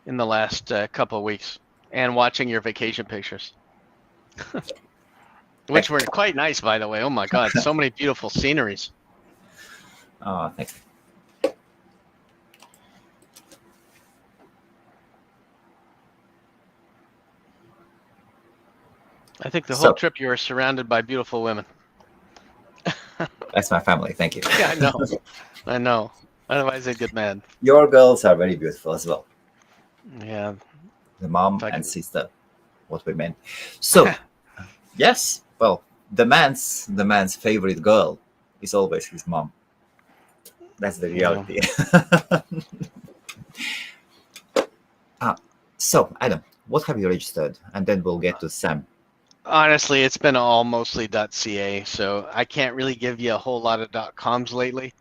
[SPEAKER 2] in the last couple of weeks and watching your vacation pictures. which were quite nice, by the way. Oh my God, so many beautiful sceneries.
[SPEAKER 1] Oh, thanks.
[SPEAKER 2] I think the
[SPEAKER 1] So-
[SPEAKER 2] whole trip you were surrounded by beautiful women.
[SPEAKER 1] That's my family. Thank you.
[SPEAKER 2] Yeah, I know. I know. Otherwise, they'd get mad.
[SPEAKER 1] Your girls are very beautiful as well.
[SPEAKER 2] Yeah.
[SPEAKER 1] The mom
[SPEAKER 2] If I
[SPEAKER 1] and
[SPEAKER 2] can-
[SPEAKER 1] sister, what we meant. So, yes, well, the man's favorite girl is always his mom. That's the reality. So, Adam, what have you registered? And then we'll get to Sam.
[SPEAKER 2] Honestly, it's been all mostly .ca, so I can't really give you a whole lot of .coms lately.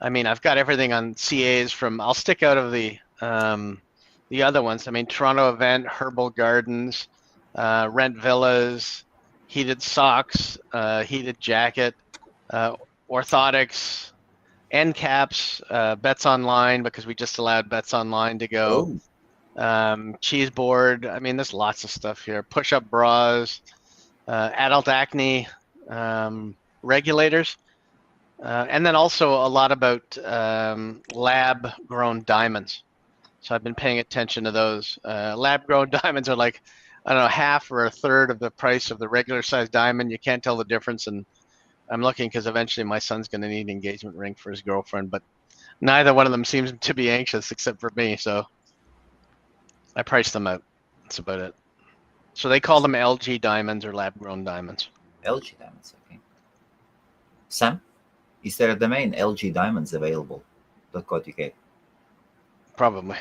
[SPEAKER 2] I mean, I've got everything on CAs from. I'll stick out of the other ones. I mean, Toronto Event, Herbal Gardens, Rent Villas, Heated Socks, Heated Jacket, Orthotics, End Caps, Bets Online, because we just allowed Bets Online to go. Cheese board. I mean, there's lots of stuff here. Push-up bras, adult acne, regulators, and then also a lot about lab-grown diamonds. So I've been paying attention to those. Lab-grown diamonds are like, I don't know, half or a third of the price of the regular size diamond. You can't tell the difference, and I'm looking because eventually my son's going to need an engagement ring for his girlfriend, but neither one of them seems to be anxious except for me, so I priced them out. That's about it. So they call them LG diamonds or lab-grown diamonds.
[SPEAKER 1] LG Diamonds, okay. Sam, is there a domain LG Diamonds available? .co.uk.
[SPEAKER 2] Probably.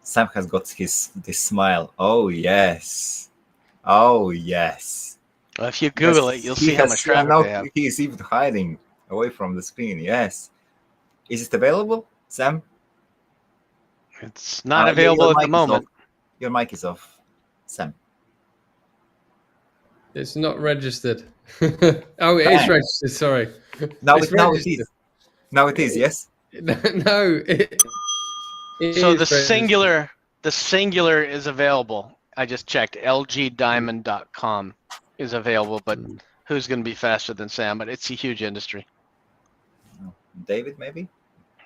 [SPEAKER 1] Sam has got this smile. Oh yes. Oh yes.
[SPEAKER 2] Well, if you Google
[SPEAKER 1] Yes,
[SPEAKER 2] it, you'll
[SPEAKER 1] he
[SPEAKER 2] see how
[SPEAKER 1] has-
[SPEAKER 2] much traffic
[SPEAKER 1] now
[SPEAKER 2] they have.
[SPEAKER 1] he is even hiding away from the screen. Yes. Is it available, Sam?
[SPEAKER 2] It's not
[SPEAKER 1] Your
[SPEAKER 2] available at
[SPEAKER 1] mic
[SPEAKER 2] the
[SPEAKER 1] is
[SPEAKER 2] moment.
[SPEAKER 1] off. Your mic is off, Sam.
[SPEAKER 3] It's not registered. Oh, it is
[SPEAKER 1] Bang.
[SPEAKER 3] registered. Sorry.
[SPEAKER 1] Now
[SPEAKER 3] It's
[SPEAKER 1] it is.
[SPEAKER 3] registered.
[SPEAKER 1] Now it is. Yes.
[SPEAKER 3] No, it
[SPEAKER 2] So
[SPEAKER 3] is registered.
[SPEAKER 2] the singular is available. I just checked. LGdiamond.com is available, but who's going to be faster than Sam? But it's a huge industry.
[SPEAKER 1] David, maybe.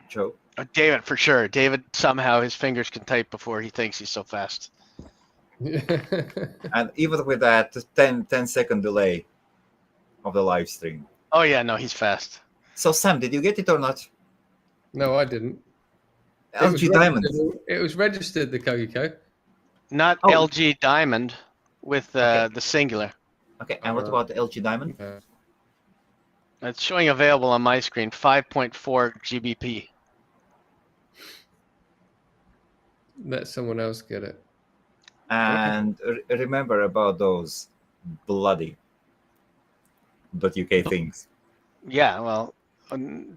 [SPEAKER 1] Joe.
[SPEAKER 2] David, for sure. David, somehow his fingers can type before he thinks he's so fast.
[SPEAKER 1] And even with that 10-second delay of the live stream.
[SPEAKER 2] Oh, yeah, no, he's fast.
[SPEAKER 1] So Sam, did you get it or not?
[SPEAKER 3] No, I didn't. It was
[SPEAKER 1] LG Diamonds.
[SPEAKER 3] registered. It was registered, the Kogiko.
[SPEAKER 2] Not
[SPEAKER 1] Oh.
[SPEAKER 2] LG Diamond with
[SPEAKER 1] Okay.
[SPEAKER 2] the singular.
[SPEAKER 1] Okay. And what about the LG Diamond?
[SPEAKER 3] Yeah.
[SPEAKER 2] It's showing available on my screen, 5.4 GBP.
[SPEAKER 3] Let someone else get it.
[SPEAKER 1] And remember about those bloody .uk things.
[SPEAKER 2] Yeah, well,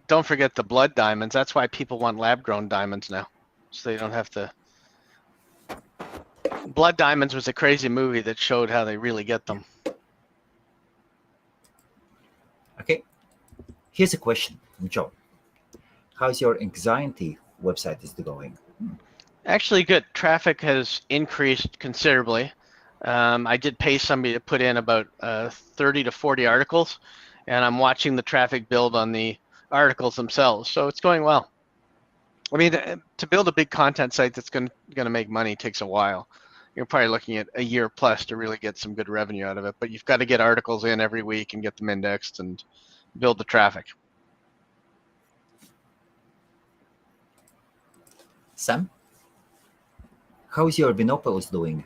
[SPEAKER 2] don't forget the blood diamonds. That's why people want lab-grown diamonds now, so they don't have to. Blood Diamonds was a crazy movie that showed how they really get them.
[SPEAKER 1] Okay. Here's a question from Joe. How's your anxiety website is going?
[SPEAKER 2] Actually, good. Traffic has increased considerably. I did pay somebody to put in about 30 to 40 articles, and I'm watching the traffic build on the articles themselves. So it's going well. I mean, to build a big content site that's going to make money takes a while. You're probably looking at a year plus to really get some good revenue out of it. But you've got to get articles in every week and get them indexed and build the traffic.
[SPEAKER 1] Sam, how's your binoculars doing?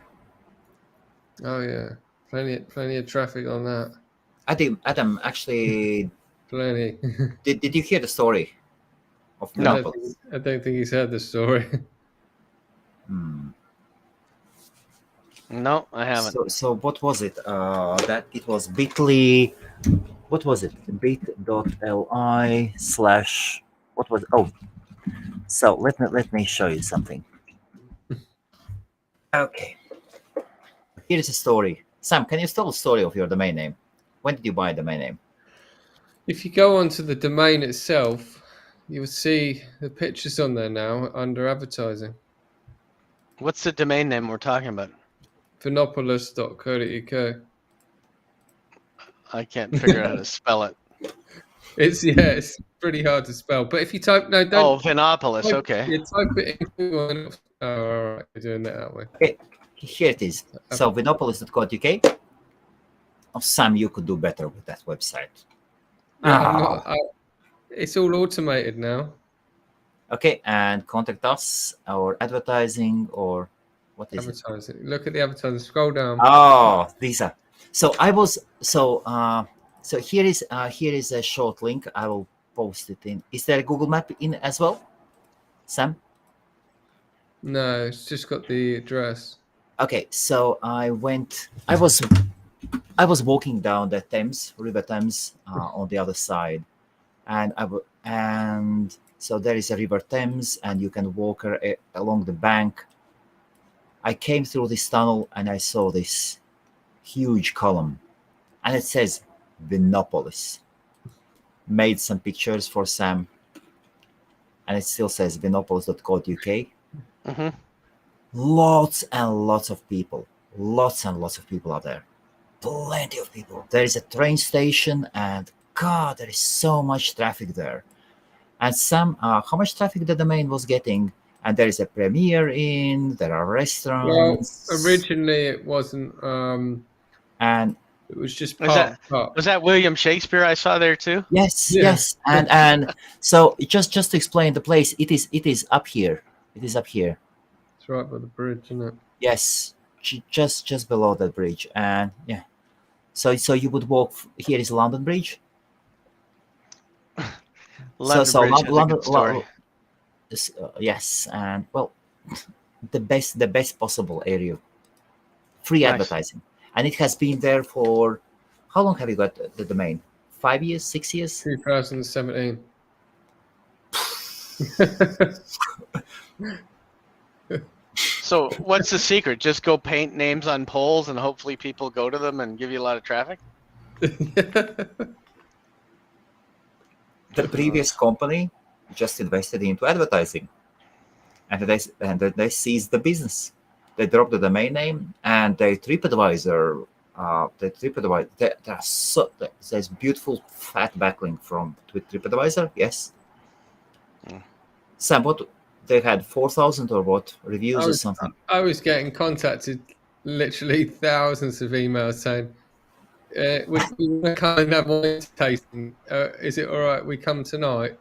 [SPEAKER 3] Oh yeah, plenty of traffic on that.
[SPEAKER 1] Adam, actually,
[SPEAKER 3] Plenty.
[SPEAKER 1] did you hear the story of
[SPEAKER 2] No.
[SPEAKER 1] binoculars?
[SPEAKER 3] I don't think he's heard the story.
[SPEAKER 2] No, I haven't.
[SPEAKER 1] So what was it? That it was bit.ly. What was it? bit.ly / what was? Oh, so let me show you something. Okay, here is a story. Sam, can you tell the story of your domain name? When did you buy a domain name?
[SPEAKER 3] If you go onto the domain itself, you will see the pictures on there now under advertising.
[SPEAKER 2] What's the domain name we're talking about?
[SPEAKER 3] Vinopolis.co.uk.
[SPEAKER 2] I can't figure out how to spell it.
[SPEAKER 3] It's pretty hard to spell. But if you type
[SPEAKER 2] Oh, Vinopolis.
[SPEAKER 3] type,
[SPEAKER 2] Okay.
[SPEAKER 3] yeah, type it in Google. Oh, all right, you're doing it that way.
[SPEAKER 1] Okay, here it is. So vinopolis.co.uk. Oh, Sam, you could do better with that website.
[SPEAKER 3] Yeah, I'm not, it's all automated now.
[SPEAKER 1] Okay, and contact us or advertising or what is it?
[SPEAKER 3] Advertising. Look at the advertising. Scroll down.
[SPEAKER 1] Oh, these are. So I was so here is a short link. I will post it in. Is there a Google Map in as well, Sam?
[SPEAKER 3] No, it's just got the address.
[SPEAKER 1] Okay, so I was walking down the River Thames, on the other side, and so there is a River Thames, and you can walk along the bank. I came through this tunnel and I saw this huge column, and it says Vinopolis. Made some pictures for Sam, and it still says vinopolis.co.uk.
[SPEAKER 2] Mm-hmm.
[SPEAKER 1] Lots and lots of people are there. Plenty of people. There is a train station, and God, there is so much traffic there. And Sam, how much traffic the domain was getting? And there is a Premier Inn. There are restaurants.
[SPEAKER 3] Well, originally it wasn't.
[SPEAKER 1] And
[SPEAKER 3] It was just
[SPEAKER 2] Was
[SPEAKER 3] part.
[SPEAKER 2] that William Shakespeare I saw there too?
[SPEAKER 1] yes,
[SPEAKER 3] Yeah.
[SPEAKER 1] yes, and so just to explain the place, it is up here. It is up here.
[SPEAKER 3] It's right by the bridge, isn't it?
[SPEAKER 1] Yes, just below that bridge, and yeah. So you would walk. Here is London Bridge.
[SPEAKER 2] London Bridge has a good story.
[SPEAKER 1] Yes, and well, the best possible area. Free
[SPEAKER 2] Nice.
[SPEAKER 1] advertising, and it has been there for how long have you got the domain? 5 years, 6 years?
[SPEAKER 3] 2017.
[SPEAKER 2] So what's the secret? Just go paint names on poles and hopefully people go to them and give you a lot of traffic?
[SPEAKER 1] The previous company just invested into advertising, and they seized the business. They dropped the domain name, and their TripAdvisor. There's beautiful fat backlink from TripAdvisor. Yes.
[SPEAKER 2] Mm.
[SPEAKER 1] Sam, what they had 4,000 or what reviews or something?
[SPEAKER 3] I was getting contacted, literally thousands of emails saying, "Would we come and have wine tasting? Is it all right? We come tonight."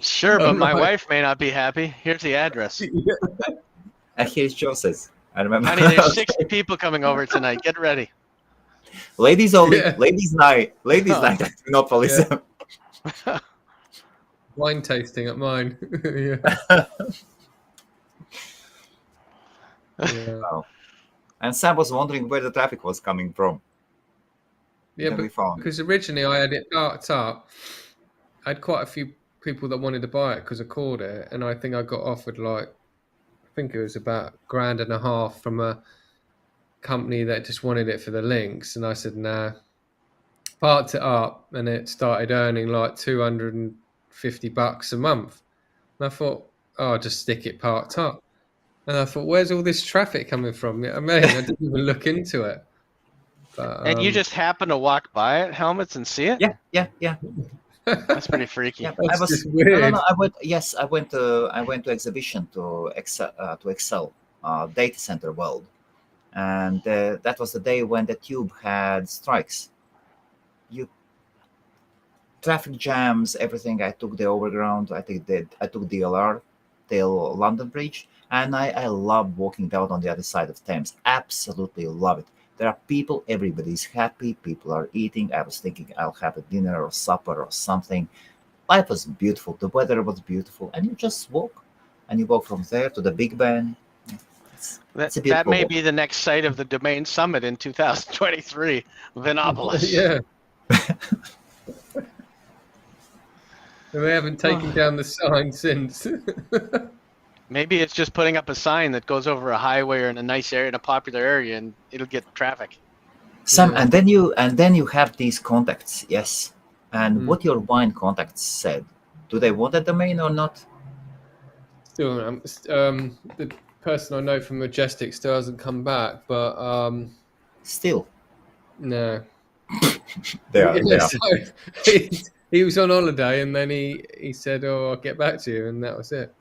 [SPEAKER 2] Sure, but my
[SPEAKER 3] Right.
[SPEAKER 2] wife may not be happy. Here's the address.
[SPEAKER 1] And here's Joseph's. I remember.
[SPEAKER 2] Honey, there's 60 people coming over tonight. Get ready.
[SPEAKER 1] Ladies only.
[SPEAKER 3] Yeah.
[SPEAKER 1] Ladies night. Ladies
[SPEAKER 2] Huh.
[SPEAKER 1] night at Monopolis.
[SPEAKER 3] Yeah. Wine tasting at mine. Yeah. Yeah.
[SPEAKER 1] Wow. And Sam was wondering where the traffic was coming from.
[SPEAKER 3] Yeah,
[SPEAKER 1] Then we
[SPEAKER 3] but
[SPEAKER 1] found.
[SPEAKER 3] because originally I had it marked up, I had quite a few people that wanted to buy it because I called it, and I think I got offered I think it was about $1,500 from a company that just wanted it for the links, and I said nah. Parked it up, and it started earning like $250 a month. And I thought, oh, I'll just stick it parked up. And I thought, where's all this traffic coming from? I mean, I didn't even look into it. But,
[SPEAKER 2] And you just happen to walk by it, Helmuts, and see it?
[SPEAKER 1] Yeah.
[SPEAKER 2] That's pretty freaky.
[SPEAKER 1] Yeah,
[SPEAKER 3] That's just
[SPEAKER 1] No,
[SPEAKER 3] weird.
[SPEAKER 1] I went. Yes, I went to exhibition to Excel data center world, and that was the day when the tube had strikes. Traffic jams, everything. I took the overground. I took DLR till London Bridge, and I love walking down on the other side of Thames. Absolutely love it. There are people. Everybody's happy. People are eating. I was thinking I'll have a dinner or supper or something. Life was beautiful. The weather was beautiful, and you just walk, and you walk from there to the Big Ben. It's a
[SPEAKER 2] That
[SPEAKER 1] beautiful
[SPEAKER 2] may
[SPEAKER 1] walk.
[SPEAKER 2] be the next site of the Domain Summit in 2023, Vinopolis.
[SPEAKER 3] Yeah. And they haven't taken down the sign since.
[SPEAKER 2] Maybe it's just putting up a sign that goes over a highway or in a nice area, in a popular area, and it'll get traffic.
[SPEAKER 1] Sam,
[SPEAKER 3] Yeah.
[SPEAKER 1] and then you have these contacts, yes. And
[SPEAKER 3] Mm.
[SPEAKER 1] what your wine contacts said, do they want a domain or not?
[SPEAKER 3] Still, the person I know from Majestic still hasn't come back, but
[SPEAKER 1] Still,
[SPEAKER 3] no.
[SPEAKER 1] they are. They are.
[SPEAKER 3] So he was on holiday, and then he said, "Oh, I'll get back to you," and that was it.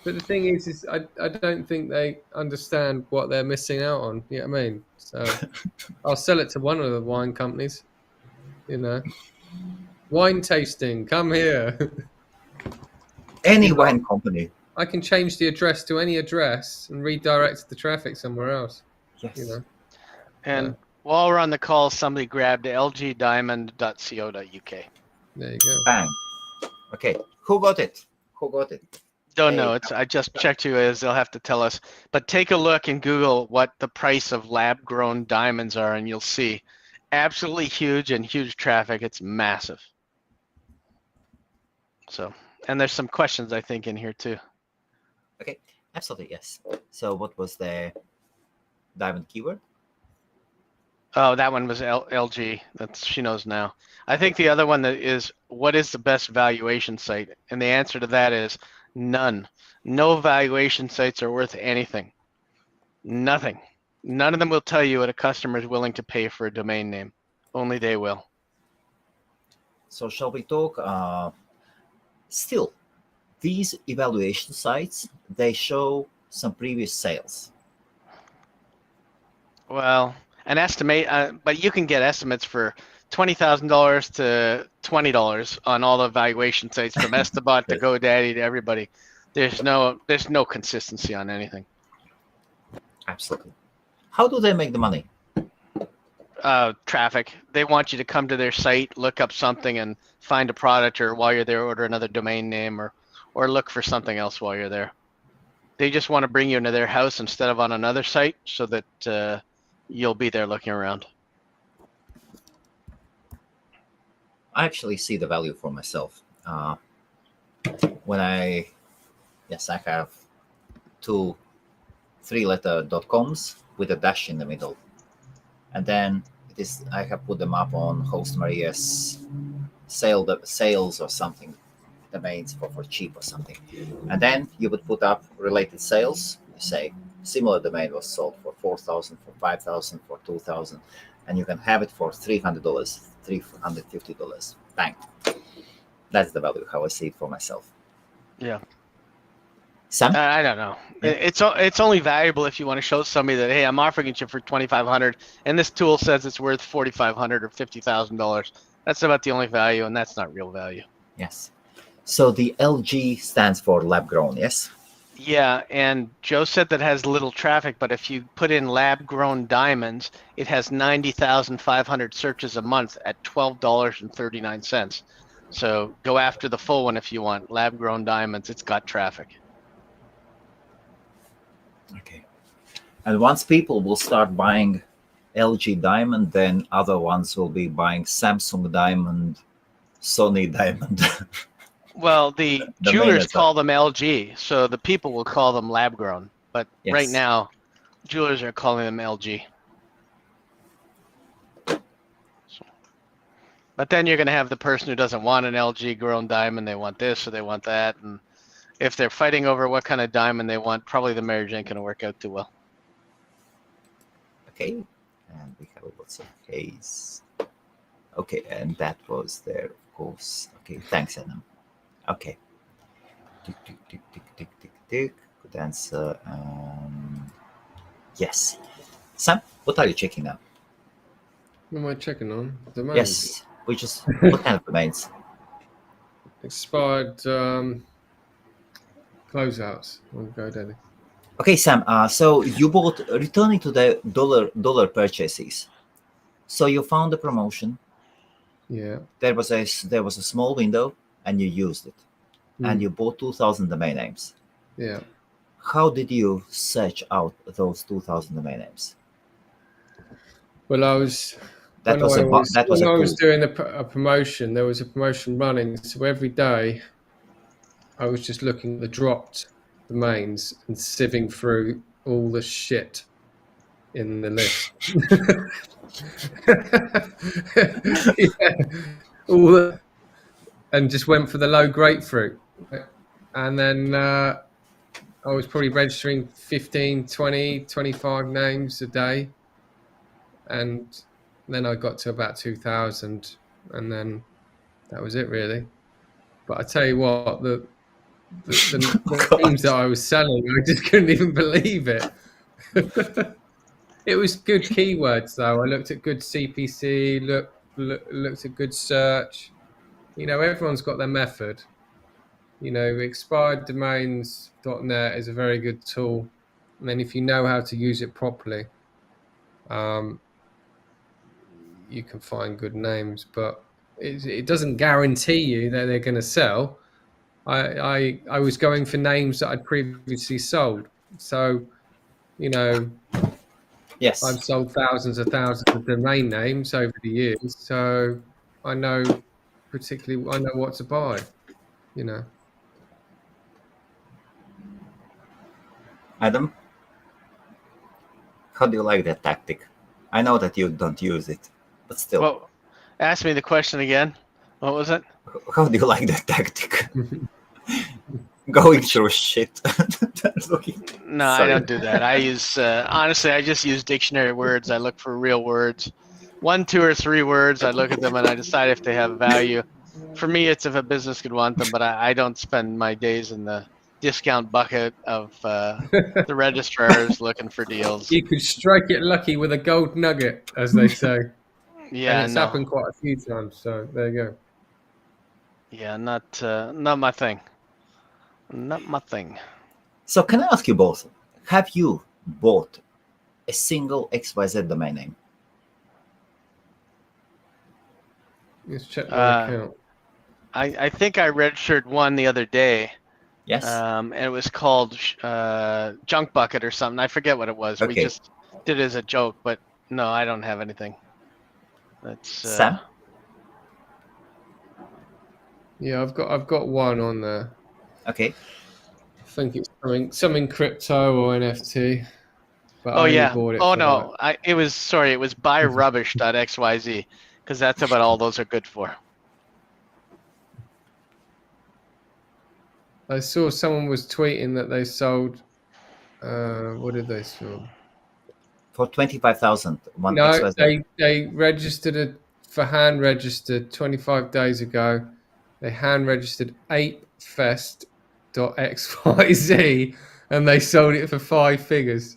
[SPEAKER 3] But the thing is I don't think they understand what they're missing out on. You know what I mean? So I'll sell it to one of the wine companies. You know, wine tasting. Come here.
[SPEAKER 1] Any
[SPEAKER 3] You know,
[SPEAKER 1] wine company.
[SPEAKER 3] I can change the address to any address and redirect the traffic somewhere else.
[SPEAKER 1] Yes.
[SPEAKER 3] You know.
[SPEAKER 2] And while we're on the call, somebody grabbed lgdiamond.co.uk.
[SPEAKER 3] There you go.
[SPEAKER 1] Bang. Okay. Who got it? Who got it?
[SPEAKER 2] Don't
[SPEAKER 1] Hey,
[SPEAKER 2] know. I just checked you as they'll have to tell us. But take a look and Google what the price of lab-grown diamonds are, and you'll see absolutely huge and huge traffic. It's massive. So, and there's some questions I think in here too.
[SPEAKER 1] Okay. Absolutely yes. So what was the diamond keyword?
[SPEAKER 2] Oh, that one was LG. That's she knows now. I think the other one that is what is the best valuation site, and the answer to that is none. No valuation sites are worth anything. Nothing. None of them will tell you what a customer is willing to pay for a domain name. Only they will.
[SPEAKER 1] So shall we talk? Still, these evaluation sites, they show some previous sales.
[SPEAKER 2] Well, an estimate, but you can get estimates for $20,000 to $20 on all the valuation sites from Estabot to GoDaddy to everybody. There's no consistency on anything.
[SPEAKER 1] Absolutely. How do they make the money?
[SPEAKER 2] Traffic. They want you to come to their site, look up something, and find a product, or while you're there, order another domain name, or look for something else while you're there. They just want to bring you into their house instead of on another site, so that you'll be there looking around.
[SPEAKER 1] I actually see the value for myself. When I have 2 3-letter .coms with a dash in the middle, and then I have put them up on HostMaria's sales or something, domains for cheap or something, and then you would put up related sales. You say similar domain was sold for $4,000, for $5,000, for $2,000, and you can have it for $300, $350. Bang. That's the value how I see it for myself.
[SPEAKER 2] Yeah.
[SPEAKER 1] Sam?
[SPEAKER 2] I don't know.
[SPEAKER 1] Yeah.
[SPEAKER 2] It's only valuable if you want to show somebody that, hey, I'm offering it you for $2,500, and this tool says it's worth $4,500 or $50,000. That's about the only value, and that's not real value.
[SPEAKER 1] Yes. So the LG stands for lab grown, yes?
[SPEAKER 2] Yeah, and Joe said that has little traffic, but if you put in lab-grown diamonds, it has 90,500 searches a month at $12.39. So go after the full one if you want. Lab-grown diamonds, it's got traffic.
[SPEAKER 1] Okay. And once people will start buying LG diamond, then other ones will be buying Samsung diamond, Sony diamond.
[SPEAKER 2] Well, the jewelers call them LG, so the people will call them lab-grown. But
[SPEAKER 1] Yes.
[SPEAKER 2] right now, jewelers are calling them LG. But then you're going to have the person who doesn't want an LG grown diamond. They want this or they want that. And if they're fighting over what kind of diamond they want, probably the marriage ain't going to work out too well.
[SPEAKER 1] Okay. And we have lots of case. Okay. And that was there, of course. Okay. Thanks, Adam. Okay. Tick, tick, tick, tick, tick, tick, tick. Good answer. Yes. Sam, what are you checking now?
[SPEAKER 3] What am I checking on? Domains.
[SPEAKER 1] Yes. What kind of domains?
[SPEAKER 3] Expired closeouts on GoDaddy.
[SPEAKER 1] Okay, Sam. So you bought, returning to the dollar purchases. So you found a promotion.
[SPEAKER 3] Yeah.
[SPEAKER 1] There was a small window, and you used it, and you bought 2,000 domain names.
[SPEAKER 3] Yeah.
[SPEAKER 1] How did you search out those 2,000 domain names?
[SPEAKER 3] Well, I was.
[SPEAKER 1] That was a
[SPEAKER 3] when I was
[SPEAKER 1] tool.
[SPEAKER 3] doing a promotion, there was a promotion running. So every day, I was just looking at the dropped domains and sieving through all the shit in the list. Yeah, and just went for the low grapefruit. And then I was probably registering 15, 20, 25 names a day. And then I got to about 2,000, and then that was it really. But I tell you what, the
[SPEAKER 1] God.
[SPEAKER 3] names that I was selling, I just couldn't even believe it. It was good keywords though. I looked at good CPC, looked at good search. Everyone's got their method. Expireddomains.net is a very good tool. And then if you know how to use it properly, you can find good names, but it doesn't guarantee you that they're going to sell. I was going for names that I'd previously sold. So,
[SPEAKER 1] Yes.
[SPEAKER 3] I've sold thousands of domain names over the years. So I know what to buy,
[SPEAKER 1] Adam, how do you like that tactic? I know that you don't use it, but still.
[SPEAKER 2] Well, ask me the question again. What was it?
[SPEAKER 1] How do you like that tactic? Going through shit.
[SPEAKER 2] No, I don't do that. I use honestly, I just use dictionary words. I look for real words. 1, 2, or 3 words. I look at them and I decide if they have value. For me, it's if a business could want them, but I don't spend my days in the discount bucket of the registrars looking for deals.
[SPEAKER 3] You could strike it lucky with a gold nugget, as they say.
[SPEAKER 2] Yeah,
[SPEAKER 3] and it's happened quite a few times. So there you go.
[SPEAKER 2] Yeah, not my thing. Not my thing.
[SPEAKER 1] So can I ask you both, have you bought a single XYZ domain name?
[SPEAKER 3] Let's check my account.
[SPEAKER 2] I think I registered one the other day.
[SPEAKER 1] Yes.
[SPEAKER 2] And it was called Junk Bucket or something. I forget what it was.
[SPEAKER 1] Okay.
[SPEAKER 2] We just did it as a joke, but no, I don't have anything. That's
[SPEAKER 1] Sam?
[SPEAKER 3] Yeah, I've got one on there.
[SPEAKER 1] Okay.
[SPEAKER 3] I think it's something crypto or NFT. But
[SPEAKER 2] oh
[SPEAKER 3] I
[SPEAKER 2] yeah.
[SPEAKER 3] bought it
[SPEAKER 2] Oh no. It was buyrubbish.xyz because that's what all those are good for.
[SPEAKER 3] I saw someone was tweeting that they sold. What did they sell?
[SPEAKER 1] For 25,000.
[SPEAKER 3] No,
[SPEAKER 1] XYZ.
[SPEAKER 3] they registered it for hand registered 25 days ago. They hand registered apefest.xyz and they sold it for 5 figures.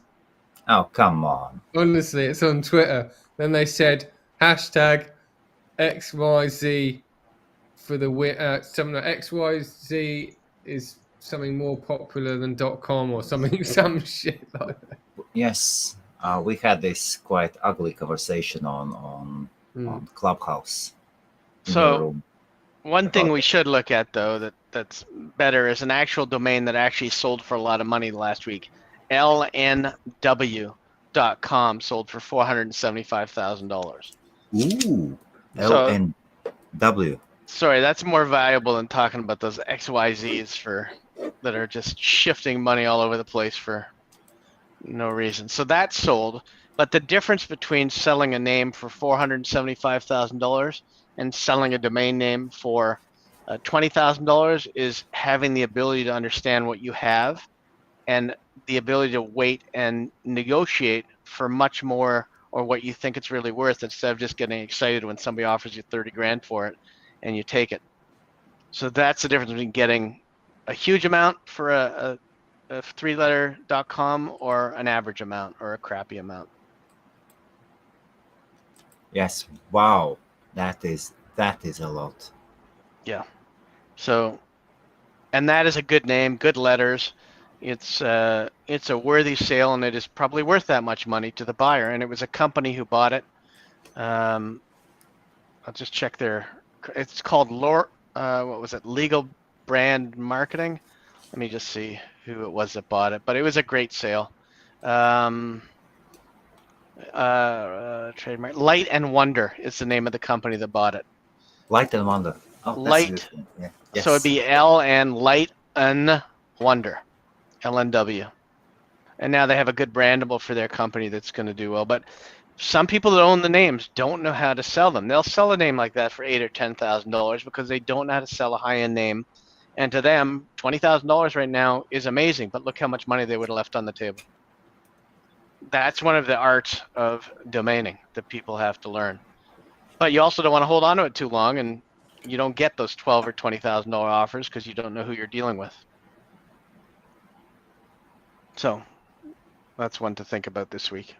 [SPEAKER 1] Oh, come on.
[SPEAKER 3] Honestly, it's on Twitter. Then they said hashtag XYZ for the something like XYZ is something more popular than .com or something, some shit like that.
[SPEAKER 1] Yes. We had this quite ugly conversation on Clubhouse.
[SPEAKER 2] So one thing we should look at though that's better is an actual domain that actually sold for a lot of money last week. LNW.com sold for $475,000.
[SPEAKER 1] Ooh.
[SPEAKER 2] So,
[SPEAKER 1] LNW.
[SPEAKER 2] Sorry, that's more valuable than talking about those XYZs that are just shifting money all over the place for no reason. So that sold, but the difference between selling a name for $475,000 and selling a domain name for $20,000 is having the ability to understand what you have and the ability to wait and negotiate for much more or what you think it's really worth instead of just getting excited when somebody offers you 30 grand for it and you take it. So that's the difference between getting a huge amount for a 3-letter.com or an average amount or a crappy amount.
[SPEAKER 1] Yes. Wow. That is a lot.
[SPEAKER 2] Yeah. So, and that is a good name, good letters. It's a worthy sale, and it is probably worth that much money to the buyer. And it was a company who bought it. I'll just check their. It's called what was it? Legal Brand Marketing. Let me just see who it was that bought it. But it was a great sale. Trademark. Light and Wonder is the name of the company that bought it.
[SPEAKER 1] Light and Wonder. Oh,
[SPEAKER 2] Light.
[SPEAKER 1] Yeah. Yes.
[SPEAKER 2] So it'd be L and Light and Wonder, LNW. And now they have a good brandable for their company that's going to do well. But some people that own the names don't know how to sell them. They'll sell a name like that for $8,000 or $10,000 because they don't know how to sell a high-end name And to them, $20,000 right now is amazing, but look how much money they would have left on the table. That's one of the arts of domaining that people have to learn. But you also don't want to hold on to it too long, and you don't get those $12,000 or $20,000 offers because you don't know who you're dealing with. So that's one to think about this week.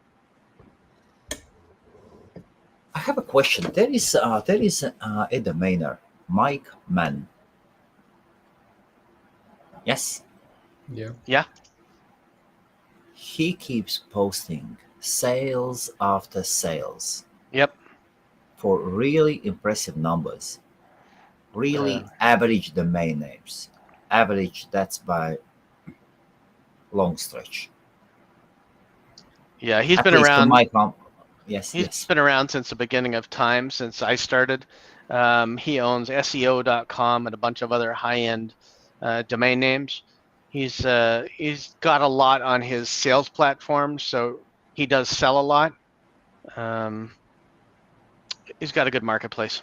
[SPEAKER 1] I have a question. There is a domainer, Mike Mann. Yes.
[SPEAKER 3] Yeah.
[SPEAKER 2] Yeah.
[SPEAKER 1] He keeps posting sales after sales.
[SPEAKER 2] Yep.
[SPEAKER 1] For really impressive numbers. Really average domain names. Average, that's by long stretch.
[SPEAKER 2] Yeah, he's
[SPEAKER 1] At
[SPEAKER 2] been
[SPEAKER 1] least
[SPEAKER 2] around.
[SPEAKER 1] He's
[SPEAKER 2] been around since the beginning of time, since I started. He owns SEO.com and a bunch of other high-end domain names. He's got a lot on his sales platform, so he does sell a lot. He's got a good marketplace.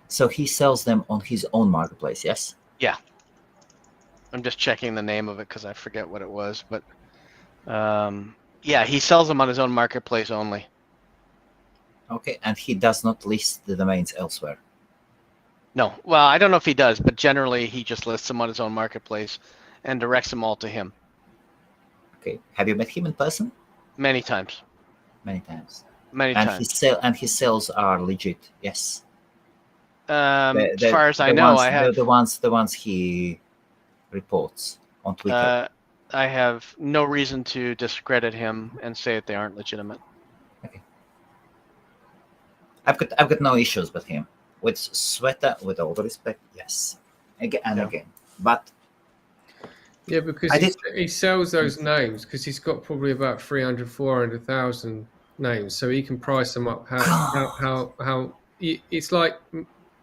[SPEAKER 1] So he sells them on his own marketplace, yes?
[SPEAKER 2] Yeah. I'm just checking the name of it because I forget what it was, but yeah, he sells them on his own marketplace only.
[SPEAKER 1] Okay, and he does not list the domains elsewhere.
[SPEAKER 2] No, well, I don't know if he does, but generally he just lists them on his own marketplace and directs them all to him.
[SPEAKER 1] Okay, have you met him in person?
[SPEAKER 2] Many times.
[SPEAKER 1] Many times.
[SPEAKER 2] Many
[SPEAKER 1] and
[SPEAKER 2] times.
[SPEAKER 1] His sales are legit, yes.
[SPEAKER 2] As far as I know,
[SPEAKER 1] the ones he reports on Twitter.
[SPEAKER 2] I have no reason to discredit him and say that they aren't legitimate.
[SPEAKER 1] Okay. I've got no issues with him. With Sweta, with all the respect, yes. Again. But
[SPEAKER 3] yeah, because he sells those names because he's got probably about 300, 400,000 names, so he can price them up. How it's like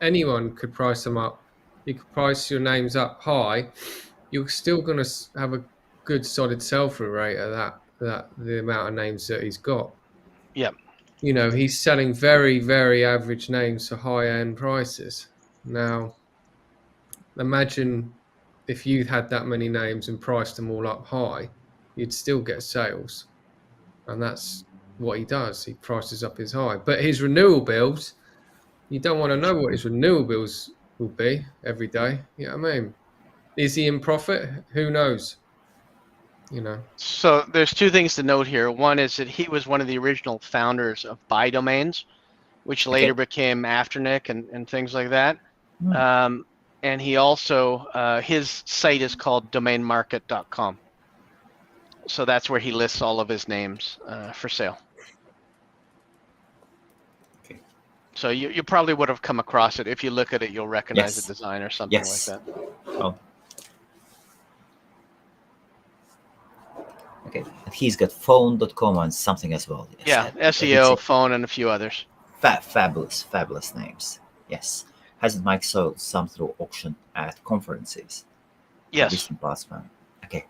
[SPEAKER 3] anyone could price them up. You could price your names up high. You're still going to have a good solid sell-through rate at that the amount of names that he's got.
[SPEAKER 2] Yeah.
[SPEAKER 3] You know, he's selling very, very average names for high-end prices. Now, imagine if you had that many names and priced them all up high, you'd still get sales. And that's what he does. He prices up his high. But his renewal bills, you don't want to know what his renewal bills will be every day. You know what I mean? Is he in profit? Who knows? You know.
[SPEAKER 2] So there's two things to note here. One is that he was one of the original founders of Buy Domains, which later became Afternic and things like that. And he also, his site is called domainmarket.com. So that's where he lists all of his names for sale.
[SPEAKER 1] Okay.
[SPEAKER 2] So you probably would have come across it. If you look at it, you'll recognize the design or something like that.
[SPEAKER 1] Oh. Okay, and he's got phone.com and something as well.
[SPEAKER 2] Yes. Yeah, SEO, phone, and a few others.
[SPEAKER 1] Fabulous names. Yes. Hasn't Mike sold some through auction at conferences?
[SPEAKER 2] Yes.
[SPEAKER 1] Okay.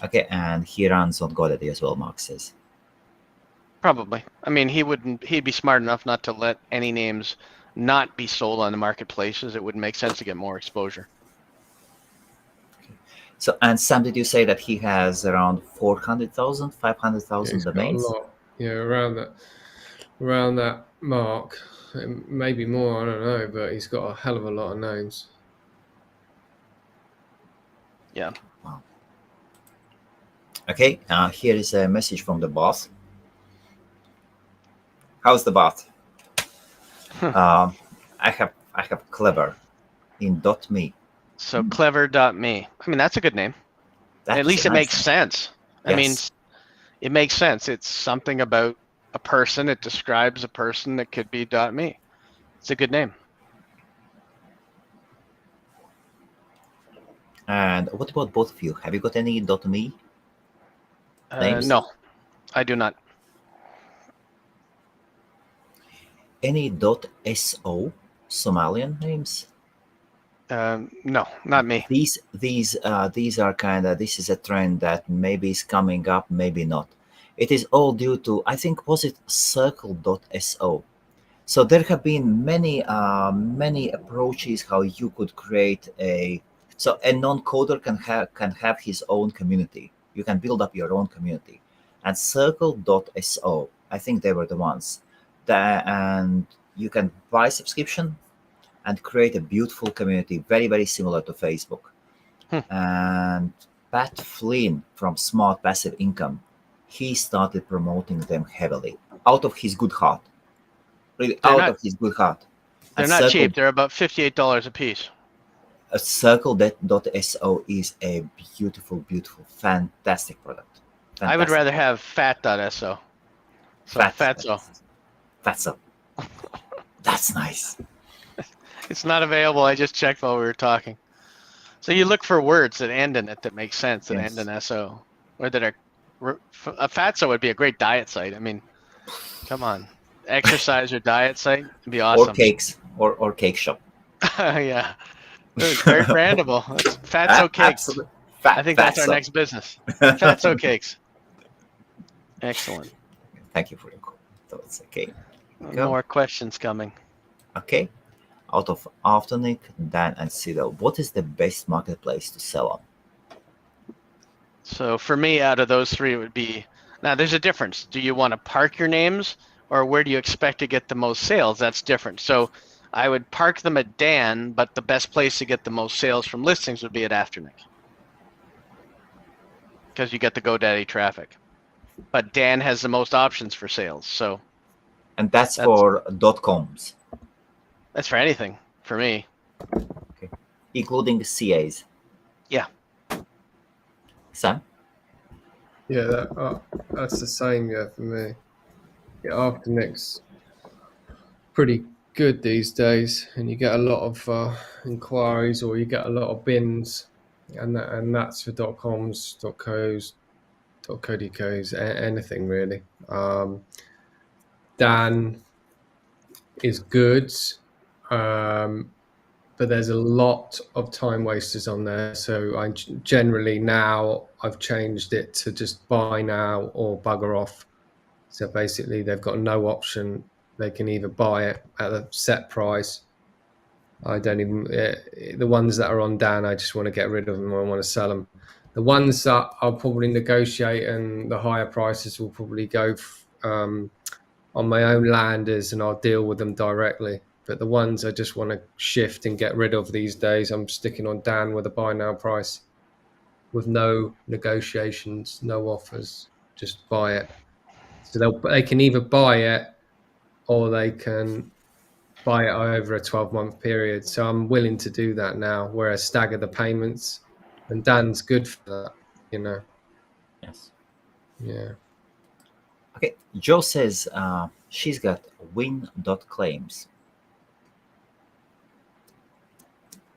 [SPEAKER 1] Okay, and he runs on GoDaddy as well, Mark says.
[SPEAKER 2] Probably. I mean, he'd be smart enough not to let any names not be sold on the marketplaces. It wouldn't make sense to get more exposure.
[SPEAKER 1] So, and Sam, did you say that he has around 400,000, 500,000 domains?
[SPEAKER 3] Got a lot. Yeah, around that mark. Maybe more, I don't know, but he's got a hell of a lot of names.
[SPEAKER 2] Yeah.
[SPEAKER 1] Wow. Okay, here is a message from the boss. How's the bath? I have Clever in .me.
[SPEAKER 2] So clever.me. I mean, that's a good name. At least it makes sense. I mean, it makes sense. It's something about a person. It describes a person that could be .me. It's a good name.
[SPEAKER 1] And what about both of you? Have you got any .me names?
[SPEAKER 2] No, I do not.
[SPEAKER 1] Any .so Somalian names?
[SPEAKER 2] No, not me.
[SPEAKER 1] These are kind of, this is a trend that maybe is coming up, maybe not. It is all due to, I think, was it circle.so? So there have been many approaches how you could create a. So a non-coder can have his own community. You can build up your own community, and Circle.so. I think they were the ones that, and you can buy subscription and create a beautiful community, very similar to Facebook.
[SPEAKER 2] Hmm.
[SPEAKER 1] And Pat Flynn from Smart Passive Income, he started promoting them heavily out of his good heart, really
[SPEAKER 2] They're
[SPEAKER 1] out
[SPEAKER 2] not
[SPEAKER 1] of his good heart.
[SPEAKER 2] they're
[SPEAKER 1] And
[SPEAKER 2] not cheap. They're about $58 a piece.
[SPEAKER 1] Circle.so is a beautiful, fantastic product.
[SPEAKER 2] I would
[SPEAKER 1] Fantastic.
[SPEAKER 2] rather have fat.so. So fatso.
[SPEAKER 1] Fatso. That's nice.
[SPEAKER 2] It's not available. I just checked while we were talking. So you look for words that end in it that make sense, that
[SPEAKER 1] Yes.
[SPEAKER 2] end in SO, or that are. A fatso would be a great diet site. I mean, come on, exercise or diet site would be awesome.
[SPEAKER 1] Or cakes, or cake shop.
[SPEAKER 2] Yeah, it's very brandable. It's fatso cakes.
[SPEAKER 1] Absolutely.
[SPEAKER 2] I think that's our
[SPEAKER 1] Fatso.
[SPEAKER 2] next business. Fatso cakes. Excellent.
[SPEAKER 1] Thank you for your thoughts. Okay. Go.
[SPEAKER 2] More questions coming.
[SPEAKER 1] Okay. Out of Afternick, Dan, and Sido, what is the best marketplace to sell on?
[SPEAKER 2] So for me, out of those three, it would be, now there's a difference. Do you want to park your names, or where do you expect to get the most sales? That's different. So I would park them at Dan, but the best place to get the most sales from listings would be at Afternick, because you get the GoDaddy traffic. But Dan has the most options for sales. So
[SPEAKER 1] And that's for .coms,
[SPEAKER 2] that's for anything for me.
[SPEAKER 1] including the CAs.
[SPEAKER 2] Yeah.
[SPEAKER 1] Sam?
[SPEAKER 3] Yeah, that's the same. Yeah, for me. Yeah, Afternick's pretty good these days, and you get a lot of inquiries, or you get a lot of bins, and that's for .coms, .cos, .co.uk, anything really. Dan is good, but there's a lot of time wasters on there. So I generally now I've changed it to just buy now or bugger off. So basically, they've got no option. They can either buy it at a set price. I don't even the ones that are on Dan. I just want to get rid of them. I want to sell them. The ones that I'll probably negotiate and the higher prices will probably go on my own landers, and I'll deal with them directly. But the ones I just want to shift and get rid of these days, I'm sticking on Dan with a buy now price, with no negotiations, no offers, just buy it. So they can either buy it, or they can buy it over a 12-month period. So I'm willing to do that now, where I stagger the payments, and Dan's good for that, you know.
[SPEAKER 1] Yes.
[SPEAKER 3] Yeah.
[SPEAKER 1] Okay. Joe says she's got win.claims.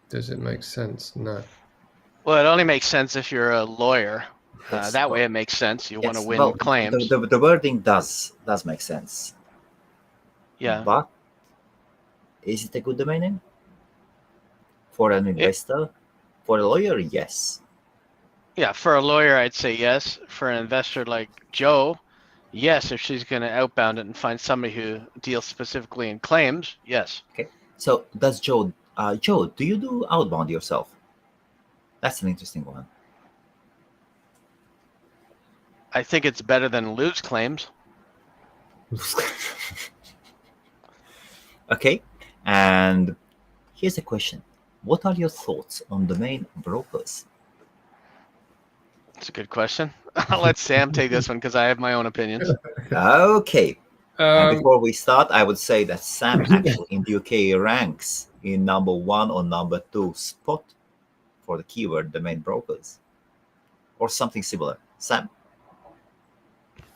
[SPEAKER 3] Does it make sense? No.
[SPEAKER 2] Well, it only makes sense if you're a lawyer.
[SPEAKER 1] Yes,
[SPEAKER 2] That
[SPEAKER 1] well,
[SPEAKER 2] way it makes sense. You want to
[SPEAKER 1] Yes,
[SPEAKER 2] win
[SPEAKER 1] well,
[SPEAKER 2] claims.
[SPEAKER 1] the wording does make sense.
[SPEAKER 2] Yeah.
[SPEAKER 1] But is it a good domain name? For an investor? For a lawyer, yes.
[SPEAKER 2] Yeah, for a lawyer, I'd say yes. For an investor like Joe, yes. If she's going to outbound it and find somebody who deals specifically in claims, yes.
[SPEAKER 1] Okay. So does Joe, Joe, do you do outbound yourself? That's an interesting one.
[SPEAKER 2] I think it's better than lose claims.
[SPEAKER 1] Okay. And here's a question. What are your thoughts on domain brokers?
[SPEAKER 2] That's a good question. I'll let Sam take this one because I have my own opinions.
[SPEAKER 1] Okay. And
[SPEAKER 3] Um,
[SPEAKER 1] before we start, I would say that Sam actually in the UK ranks in number 1 or number 2 spot for the keyword domain brokers, or something similar. Sam?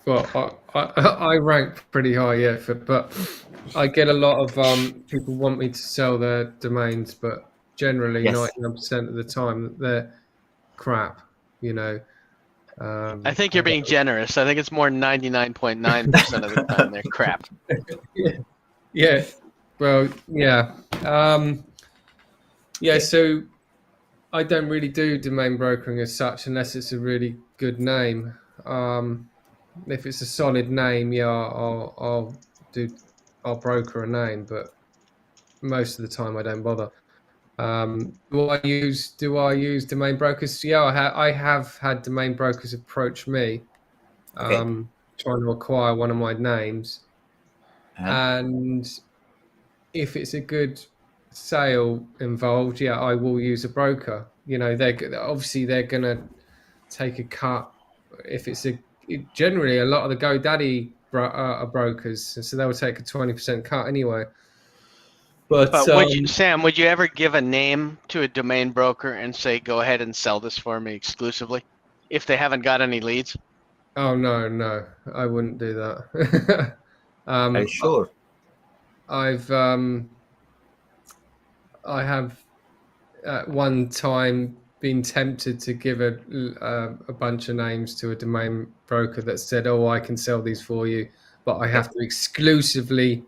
[SPEAKER 3] well, I rank pretty high, yeah, but I get a lot of people want me to sell their domains, but generally
[SPEAKER 1] Yes.
[SPEAKER 3] 99% of the time they're crap, you know.
[SPEAKER 2] I think you're being generous. I think it's more 99.9% of the time they're crap.
[SPEAKER 3] Yeah. Well, yeah. Yeah, so I don't really do domain brokering as such unless it's a really good name. If it's a solid name, yeah, I'll I'll broker a name, but most of the time I don't bother. Do I use domain brokers? Yeah, I have had domain brokers approach me,
[SPEAKER 1] Okay.
[SPEAKER 3] trying to acquire one of my names,
[SPEAKER 1] And
[SPEAKER 3] and if it's a good sale involved, yeah, I will use a broker. They're gonna take a cut if it's generally a lot of the GoDaddy are brokers, so they'll take a 20% cut anyway. But
[SPEAKER 2] But Sam, would you ever give a name to a domain broker and say, go ahead and sell this for me exclusively if they haven't got any leads?
[SPEAKER 3] oh no, I wouldn't do that.
[SPEAKER 1] are you sure?
[SPEAKER 3] I have at one time been tempted to give a bunch of names to a domain broker that said, "Oh, I can sell these for you, but I have to exclusively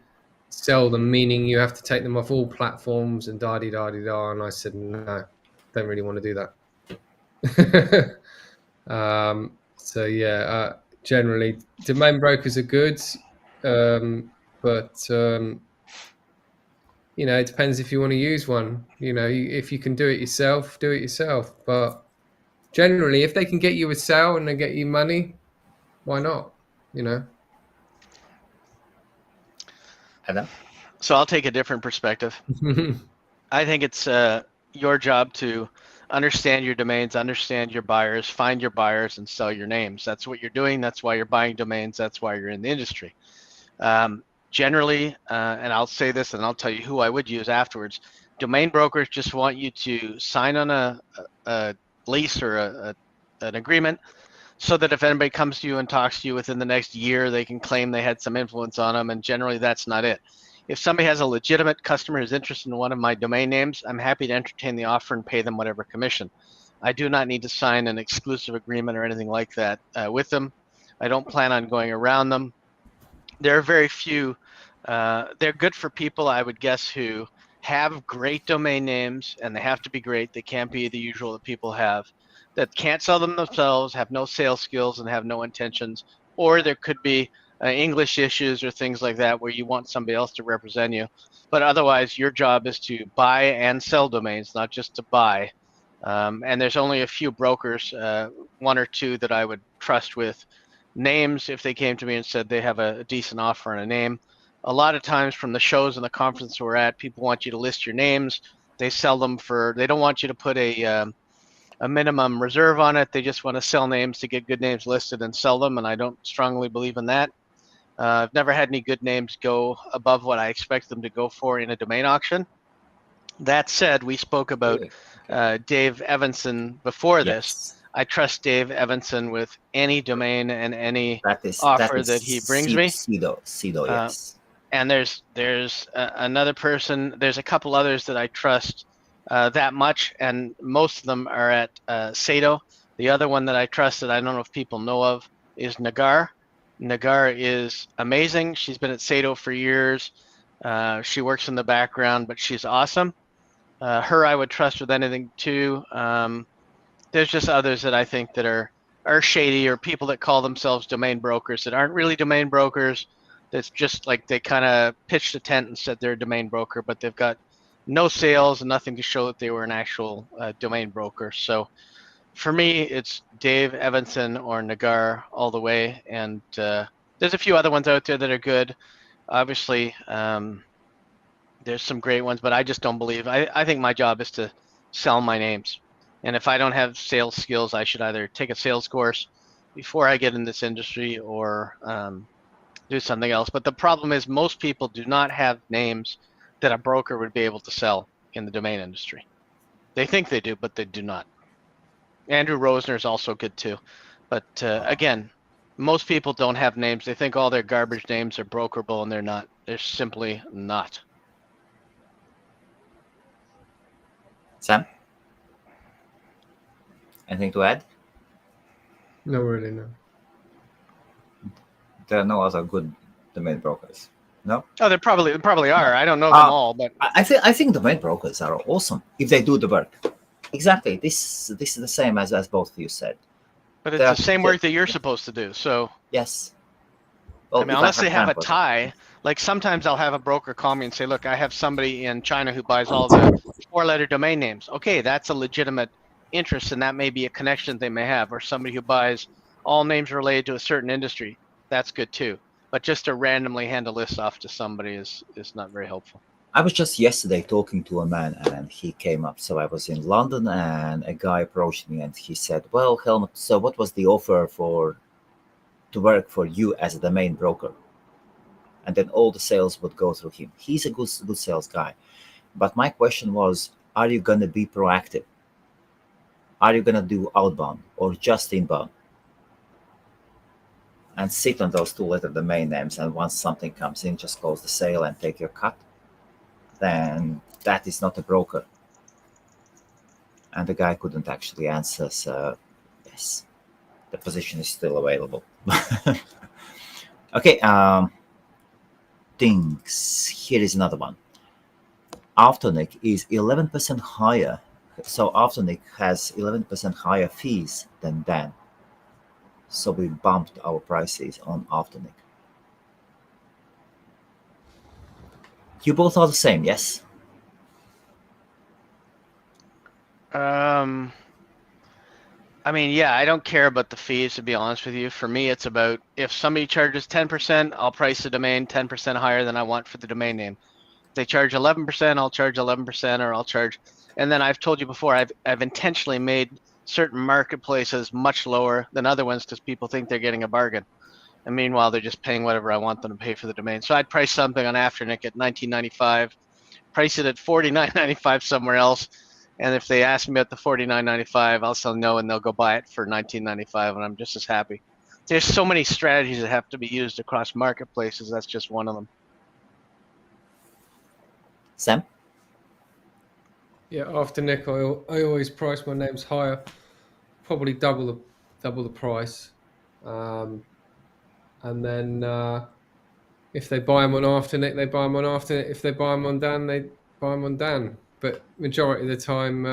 [SPEAKER 3] sell them, meaning you have to take them off all platforms and da di da di da." And I said, "No, don't really want to do that." So yeah, generally domain brokers are good, but it depends if you want to use one. If you can do it yourself, do it yourself. But generally, if they can get you a sale and they get you money, why not?
[SPEAKER 1] Adam?
[SPEAKER 2] So I'll take a different perspective. I think it's your job to understand your domains, understand your buyers, find your buyers, and sell your names. That's what you're doing. That's why you're buying domains. That's why you're in the industry. Generally, and I'll say this and I'll tell you who I would use afterwards, domain brokers just want you to sign on a lease or an agreement so that if anybody comes to you and talks to you within the next year, they can claim they had some influence on them, and generally that's not it. If somebody has a legitimate customer who's interested in one of my domain names, I'm happy to entertain the offer and pay them whatever commission. I do not need to sign an exclusive agreement or anything like that with them. I don't plan on going around them. There are very few. They're good for people, I would guess, who have great domain names, and they have to be great. They can't be the usual that people have, that can't sell them themselves, have no sales skills, and have no intentions. Or there could be English issues or things like that where you want somebody else to represent you. But otherwise, your job is to buy and sell domains, not just to buy. And there's only a few brokers, one or two that I would trust with names if they came to me and said they have a decent offer on a name. A lot of times from the shows and the conference we're at, people want you to list your names. They sell them they don't want you to put a minimum reserve on it. They just want to sell names to get good names listed and sell them, and I don't strongly believe in that. I've never had any good names go above what I expect them to go for in a domain auction. That said, we spoke about Dave Evanson before this. I trust Dave Evanson with any domain and any offer that he brings me.
[SPEAKER 1] Sido, yes.
[SPEAKER 2] And there's another person. There's a couple others that I trust that much, and most of them are at Sado. The other one that I trust that I don't know if people know of is Nagar. Nagar is amazing. She's been at Sado for years. She works in the background, but she's awesome. Her I would trust with anything too. There's just others that I think that are shady, or people that call themselves domain brokers that aren't really domain brokers. That's just like they kind of pitched a tent and said they're a domain broker, but they've got no sales and nothing to show that they were an actual domain broker. So for me, it's Dave Evanson or Nagar all the way. And there's a few other ones out there that are good. Obviously, there's some great ones, but I just don't believe. I think my job is to sell my names. And if I don't have sales skills, I should either take a sales course before I get in this industry or do something else. But the problem is most people do not have names that a broker would be able to sell in the domain industry. They think they do, but they do not. Andrew Rosner is also good too. But again, most people don't have names. They think all their garbage names are brokerable, and they're not. They're simply not.
[SPEAKER 1] Sam? Anything to add?
[SPEAKER 3] No, really, no.
[SPEAKER 1] There are no other good domain brokers. No?
[SPEAKER 2] Oh, there probably are. I don't know them all, but
[SPEAKER 1] I think domain brokers are awesome if they do the work. Exactly. This is the same as both of you said.
[SPEAKER 2] But it's the same work that you're supposed to do. So
[SPEAKER 1] yes, Well,
[SPEAKER 2] I mean,
[SPEAKER 1] if
[SPEAKER 2] unless
[SPEAKER 1] have
[SPEAKER 2] they have
[SPEAKER 1] time
[SPEAKER 2] a
[SPEAKER 1] for that.
[SPEAKER 2] tie, like sometimes I'll have a broker call me and say, look, I have somebody in China who buys all the 4-letter domain names. Okay, that's a legitimate interest, and that may be a connection they may have, or somebody who buys all names related to a certain industry. That's good too. But just to randomly hand a list off to somebody is not very helpful.
[SPEAKER 1] I was just yesterday talking to a man and he came up. So I was in London and a guy approached me and he said, well, Helmut, so what was the offer to work for you as a domain broker? And then all the sales would go through him. He's a good sales guy. But my question was, are you going to be proactive? Are you going to do outbound or just inbound? And sit on those 2-letter domain names, and once something comes in, just close the sale and take your cut? Then that is not a broker. And the guy couldn't actually answer, so yes, the position is still available. Okay, things. Here is another one. Afternic is 11% higher. So Afternic has 11% higher fees than Dan. So we bumped our prices on Afternic. You both are the same, yes?
[SPEAKER 2] I mean, yeah, I don't care about the fees, to be honest with you. For me, it's about if somebody charges 10%, I'll price the domain 10% higher than I want for the domain name. If they charge 11%, I'll charge 11%, or I'll charge. And then I've told you before, I've intentionally made certain marketplaces much lower than other ones because people think they're getting a bargain. And meanwhile, they're just paying whatever I want them to pay for the domain. So I'd price something on Afternic at $19.95, price it at $49.95 somewhere else. And if they ask me at the $49.95, I'll say no, and they'll go buy it for $19.95, and I'm just as happy. There's so many strategies that have to be used across marketplaces. That's just one of them.
[SPEAKER 1] Sam?
[SPEAKER 3] Yeah, after Nick, I always price my names higher, probably double the price, and then if they buy them on after Nick, they buy them on after. If they buy them on Dan, they buy them on Dan. But majority of the time,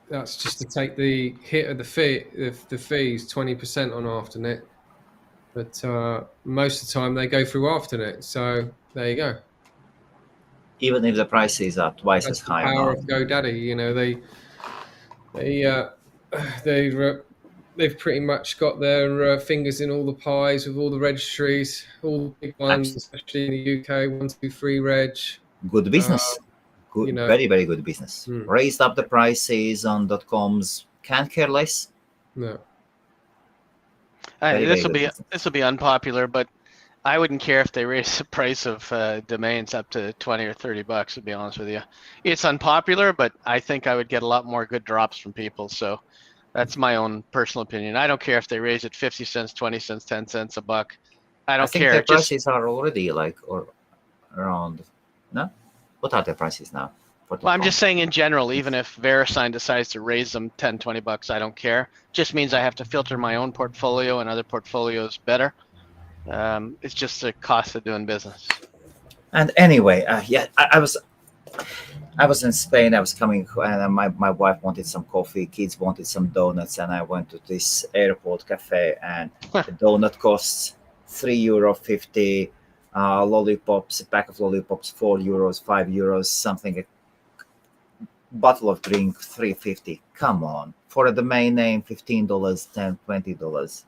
[SPEAKER 3] that's just to take the hit of the fees, 20% on Afternet. But most of the time they go through Afternet. So there you go.
[SPEAKER 1] Even if the prices are twice
[SPEAKER 3] That's
[SPEAKER 1] as
[SPEAKER 3] the
[SPEAKER 1] high
[SPEAKER 3] power
[SPEAKER 1] on
[SPEAKER 3] of GoDaddy. They've pretty much got their fingers in all the pies with all the registries, all the big ones, especially in the UK, 123 Reg.
[SPEAKER 1] Good business. Good, very, very good business. Raised up the prices on .coms. Can't care less.
[SPEAKER 3] No.
[SPEAKER 2] This will be unpopular, but I wouldn't care if they raise the price of domains up to $20 or $30. To be honest with you, it's unpopular, but I think I would get a lot more good drops from people. So that's my own personal opinion. I don't care if they raise it 50 cents, 20 cents, 10 cents, a buck. I don't care.
[SPEAKER 1] Their prices are already or around. No, what are their prices now?
[SPEAKER 2] Well, I'm just saying in general, even if VeriSign decides to raise them 10, 20 bucks, I don't care. Just means I have to filter my own portfolio and other portfolios better. It's just the cost of doing business.
[SPEAKER 1] And anyway, I was in Spain. I was coming, and my wife wanted some coffee. Kids wanted some donuts, and I went to this airport cafe, and the donut costs €3.50. Lollipops, a pack of lollipops, €4, €5, something. Bottle of drink, $3.50. Come on, for a domain name, $15, $10, $20.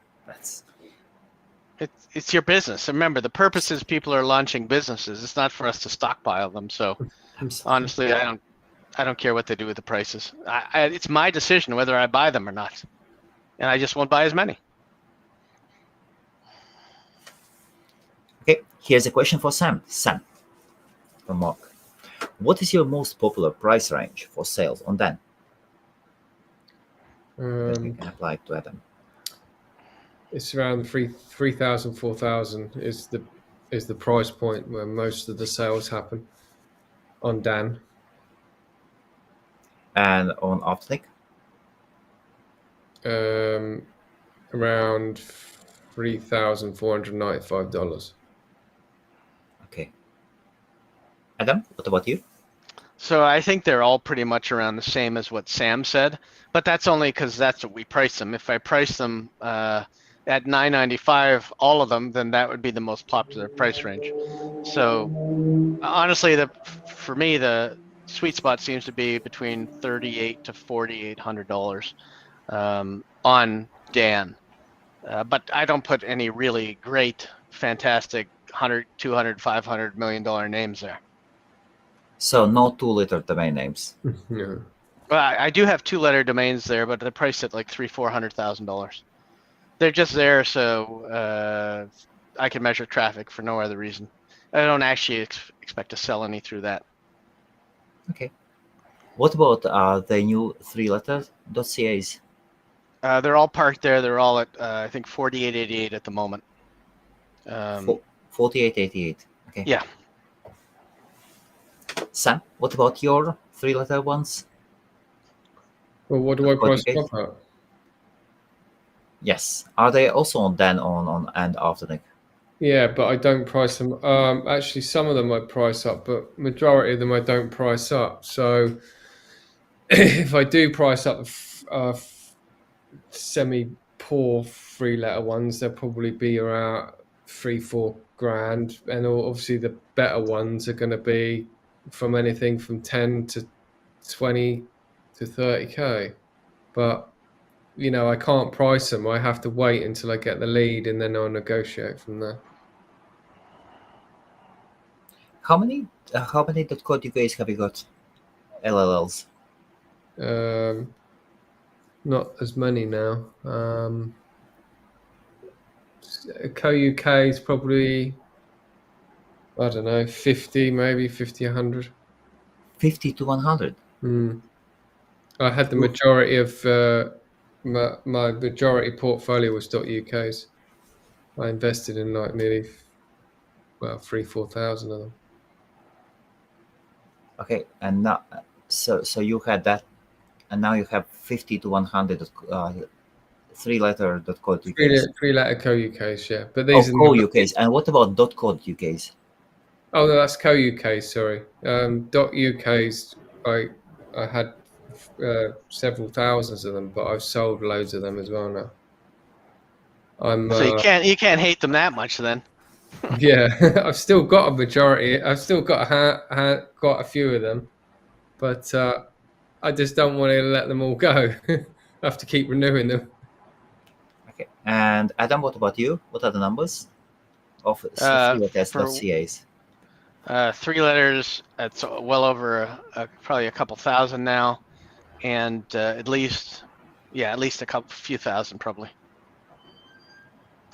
[SPEAKER 2] It's your business. Remember, the purpose is people are launching businesses. It's not for us to stockpile them. So, honestly, I don't care what they do with the prices. It's my decision whether I buy them or not, and I just won't buy as many.
[SPEAKER 1] Okay, here's a question for Sam. Sam, from Mark. What is your most popular price range for sales on Dan? That can apply to Adam.
[SPEAKER 3] It's around 3,000, 4,000 is the price point where most of the sales happen on Dan.
[SPEAKER 1] And on Afternic?
[SPEAKER 3] Around $3,495.
[SPEAKER 1] Okay. Adam, what about you?
[SPEAKER 2] So I think they're all pretty much around the same as what Sam said, but that's only because that's what we price them. If I price them at at $9.95, all of them, then that would be the most popular price range. So honestly, for me, the sweet spot seems to be between $3,800 to $4,800 on Dan. But I don't put any really great, fantastic 100, 200, $500 million names there.
[SPEAKER 1] So no 2-letter domain names.
[SPEAKER 3] No.
[SPEAKER 2] Well, I do have 2-letter domains there, but they're priced at like $300,000-$400,000. They're just there so I can measure traffic for no other reason. I don't actually expect to sell any through that.
[SPEAKER 1] Okay. What about the new 3-letter .cas?
[SPEAKER 2] They're all parked there. They're all at I think 4888 at the moment.
[SPEAKER 1] 4888. Okay.
[SPEAKER 2] Yeah.
[SPEAKER 1] Sam, what about your 3-letter ones?
[SPEAKER 3] Well, what do I price
[SPEAKER 1] Okay.
[SPEAKER 3] them up at?
[SPEAKER 1] Yes. Are they also on Dan on and Afternic?
[SPEAKER 3] Yeah, but I don't price them. Actually, some of them I price up, but majority of them I don't price up. So if I do price up semi-poor 3-letter ones, they'll probably be around 3-4 grand, and obviously the better ones are going to be from anything from 10 to 20 to 30k. But you know, I can't price them. I have to wait until I get the lead, and then I'll negotiate from there.
[SPEAKER 1] How many .co.uk have you got? LLLs.
[SPEAKER 3] Not as many now. Co-UK is probably, I don't know, 50, maybe 50, 100.
[SPEAKER 1] 50 to 100.
[SPEAKER 3] I had the majority of my majority portfolio was .uk's. I invested in like nearly 3,000-4,000 of them.
[SPEAKER 1] Okay, and now so you had that, and now you have 50 to 100 3-letter .co.uk.
[SPEAKER 3] 3-letter co-UKs, yeah. But these are
[SPEAKER 1] co.uk's. And what about .co.uk's?
[SPEAKER 3] Oh, no, that's co-UKs, sorry. .uk's, I had several thousands of them, but I've sold loads of them as well now.
[SPEAKER 2] So you can't hate them that much then.
[SPEAKER 3] Yeah, I've still got a majority. I've still got got a few of them, but I just don't want to let them all go. I have to keep renewing them.
[SPEAKER 1] Okay, and Adam, what about you? What are the numbers of 3letters.cas?
[SPEAKER 2] 3 letters. It's well over probably a couple thousand now, and at least a few thousand probably.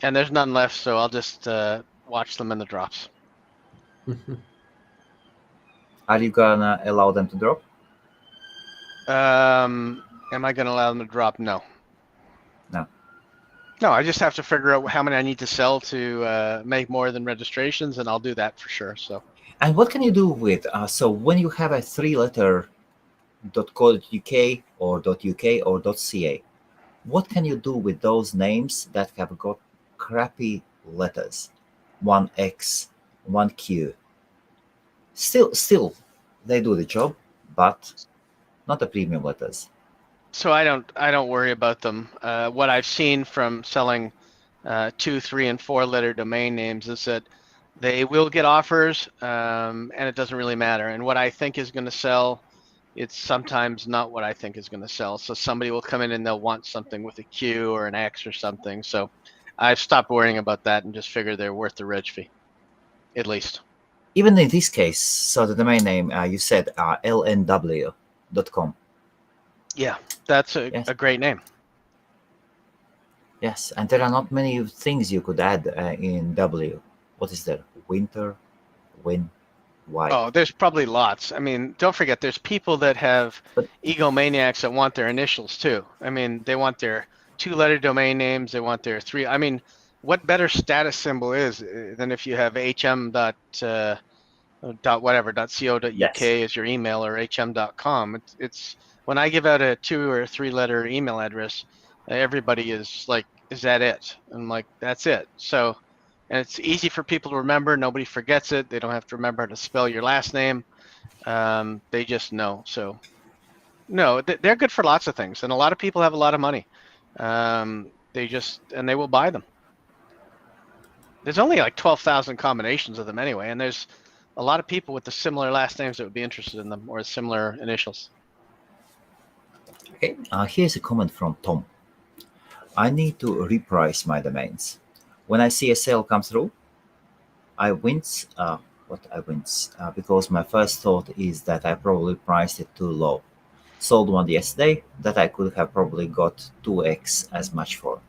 [SPEAKER 2] And there's none left, so I'll just watch them in the drops.
[SPEAKER 1] Are you gonna allow them to drop?
[SPEAKER 2] Am I going to allow them to drop? No.
[SPEAKER 1] No.
[SPEAKER 2] No, I just have to figure out how many I need to sell to make more than registrations, and I'll do that for sure. So.
[SPEAKER 1] And what can you do with so when you have a 3-letter .co.uk or .uk or .ca, what can you do with those names that have got crappy letters? 1X, 1Q. Still, they do the job, but not the premium letters.
[SPEAKER 2] So I don't worry about them. What I've seen from selling 2, 3, and 4-letter domain names is that they will get offers, and it doesn't really matter. And what I think is going to sell, it's sometimes not what I think is going to sell. So somebody will come in and they'll want something with a Q or an X or something. So I've stopped worrying about that and just figure they're worth the reg fee, at least.
[SPEAKER 1] Even in this case, so the domain name you said lnw.com.
[SPEAKER 2] Yeah, that's
[SPEAKER 1] Yes.
[SPEAKER 2] a great name.
[SPEAKER 1] Yes, and there are not many things you could add in W. What is there? Winter, win, why?
[SPEAKER 2] Oh, there's probably lots. I mean, don't forget, there's people that have
[SPEAKER 1] But-
[SPEAKER 2] egomaniacs that want their initials too. I mean, they want their 2-letter domain names. They want their 3. I mean, what better status symbol is than if you have hm.co.uk
[SPEAKER 1] Yes.
[SPEAKER 2] as your email or hm.com. It's when I give out a 2 or 3-letter email address, everybody is like, "Is that it?" I'm like, "That's it." So. And it's easy for people to remember. Nobody forgets it. They don't have to remember how to spell your last name. They just know. So, no, they're good for lots of things. And a lot of people have a lot of money. and they will buy them. There's only like 12,000 combinations of them anyway, and there's a lot of people with the similar last names that would be interested in them, or similar initials.
[SPEAKER 1] Okay, here's a comment from Tom. I need to reprice my domains. When I see a sale come through, I wince. I wince? Because my first thought is that I probably priced it too low. Sold one yesterday that I could have probably got 2x as much for.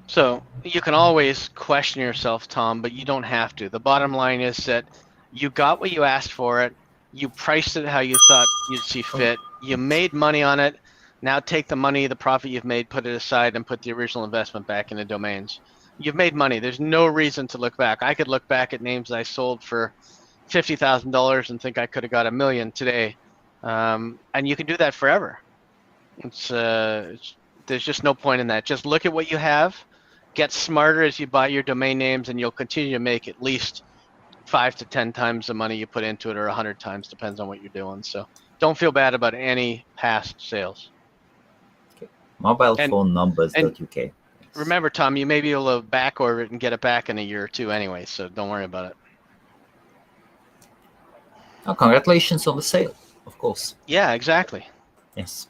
[SPEAKER 2] So you can always question yourself, Tom, but you don't have to. The bottom line is that you got what you asked for it. You priced it how you thought you'd see fit. You made money on it. Now take the money, the profit you've made, put it aside, and put the original investment back into domains. You've made money. There's no reason to look back. I could look back at names I sold for $50,000 and think I could have got $1 million today, and you can do that forever. There's just no point in that. Just look at what you have, get smarter as you buy your domain names, and you'll continue to make at least 5 to 10 times the money you put into it, or 100 times, depends on what you're doing. So don't feel bad about any past sales.
[SPEAKER 1] Mobilephone-numbers.uk.
[SPEAKER 2] Remember, Tom, you may be able to back order it and get it back in a year or two anyway, so don't worry about it.
[SPEAKER 1] Oh, congratulations on the sale, of course.
[SPEAKER 2] Yeah, exactly.
[SPEAKER 1] Yes.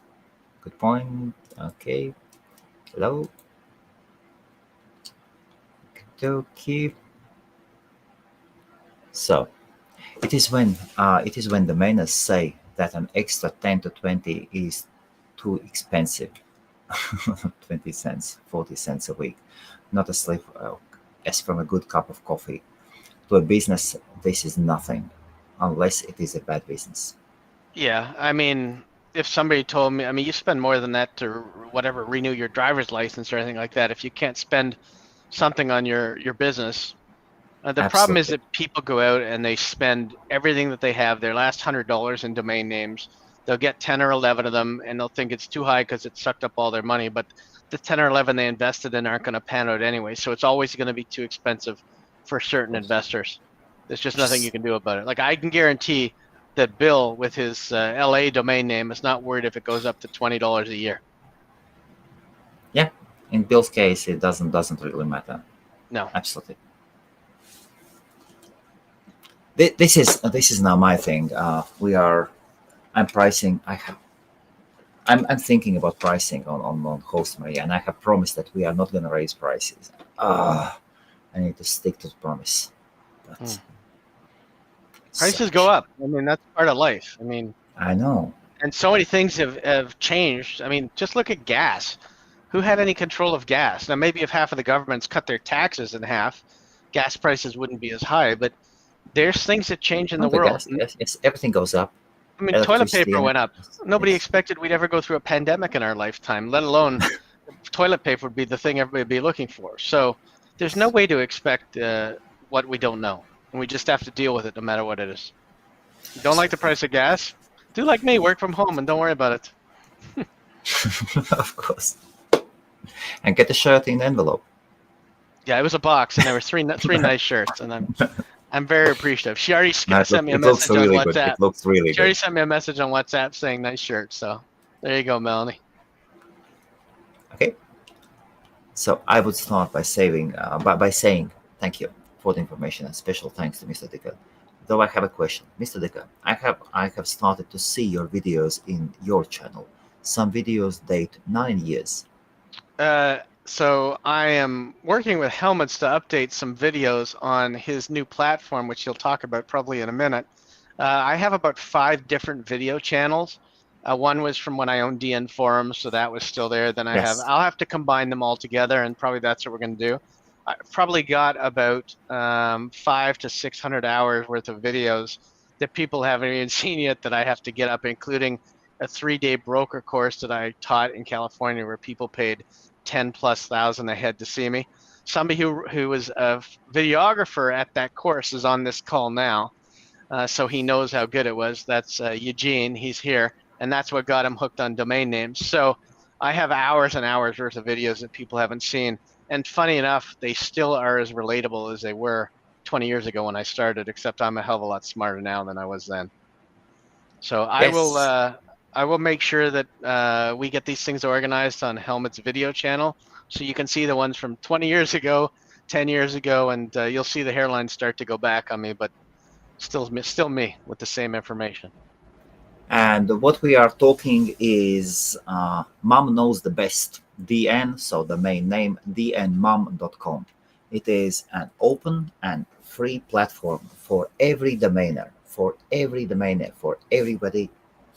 [SPEAKER 1] Good point. Okay. Hello. Okay. So, it is when domainers say that an extra 10 to 20 is too expensive. 20 cents, 40 cents a week, not a slip as from a good cup of coffee. To a business, this is nothing, unless it is a bad business.
[SPEAKER 2] Yeah, I mean, if somebody told me, I mean, you spend more than that to whatever, renew your driver's license or anything like that. If you can't spend something on your business, the problem is that people go out and they spend everything that they have, their last $100 in domain names. They'll get 10 or 11 of them, and they'll think it's too high because it sucked up all their money. But the 10 or 11 they invested in aren't going to pan out anyway. So it's always going to be too expensive for certain investors. There's just nothing you can do about it. Like, I can guarantee that Bill, with his LA domain name, is not worried if it goes up to $20 a year.
[SPEAKER 1] Yeah, in Bill's case, it doesn't really matter.
[SPEAKER 2] No,
[SPEAKER 1] absolutely. This is now my thing. I'm pricing. I'm thinking about pricing on HostMaria, and I have promised that we are not going to raise prices. I need to stick to the promise. But
[SPEAKER 2] prices go up. I mean, that's part of life. I mean,
[SPEAKER 1] I know.
[SPEAKER 2] And so many things have changed. I mean, just look at gas. Who had any control of gas? Now, maybe if half of the governments cut their taxes in half, gas prices wouldn't be as high. But there's things that change in the world.
[SPEAKER 1] Yes, everything goes up.
[SPEAKER 2] I mean, toilet paper went up. Nobody expected we'd ever go through a pandemic in our lifetime, let alone toilet paper would be the thing everybody would be looking for. So there's no way to expect what we don't know. And we just have to deal with it no matter what it is. You don't like the price of gas? Do like me, work from home and don't worry about it.
[SPEAKER 1] Of course. And get the shirt in the envelope.
[SPEAKER 2] Yeah, it was a box and there were three nice shirts, and I'm very appreciative. She already sent me a message on WhatsApp.
[SPEAKER 1] It looks really good.
[SPEAKER 2] She already sent me a message on WhatsApp saying nice shirt. So there you go, Melanie.
[SPEAKER 1] Okay. So I would start by saying thank you for the information, and special thanks to Mr. Dicker. Though I have a question, Mr. Dicker, I have started to see your videos in your channel. Some videos date 9 years.
[SPEAKER 2] So I am working with Helmuts to update some videos on his new platform, which he'll talk about probably in a minute. I have about 5 different video channels. One was from when I owned DN Forums, so that was still there. Then I'll have to combine them all together, and probably that's what we're going to do. I've probably got about 500 to 600 hours worth of videos that people haven't even seen yet that I have to get up, including a 3-day broker course that I taught in California where people paid $10,000+ a head to see me. Somebody who was a videographer at that course is on this call now, so he knows how good it was. That's Eugene. He's here, and that's what got him hooked on domain names. So I have hours and hours worth of videos that people haven't seen, and funny enough, they still are as relatable as they were 20 years ago when I started, except I'm a hell of a lot smarter now than I was then. So I will I will make sure that we get these things organized on Helmut's video channel, so you can see the ones from 20 years ago, 10 years ago, and you'll see the hairline start to go back on me, but still me with the same information.
[SPEAKER 1] And what we are talking is Mom Knows the Best, DN, so the main name, dnmom.com. It is an open and free platform for every domainer, for everybody.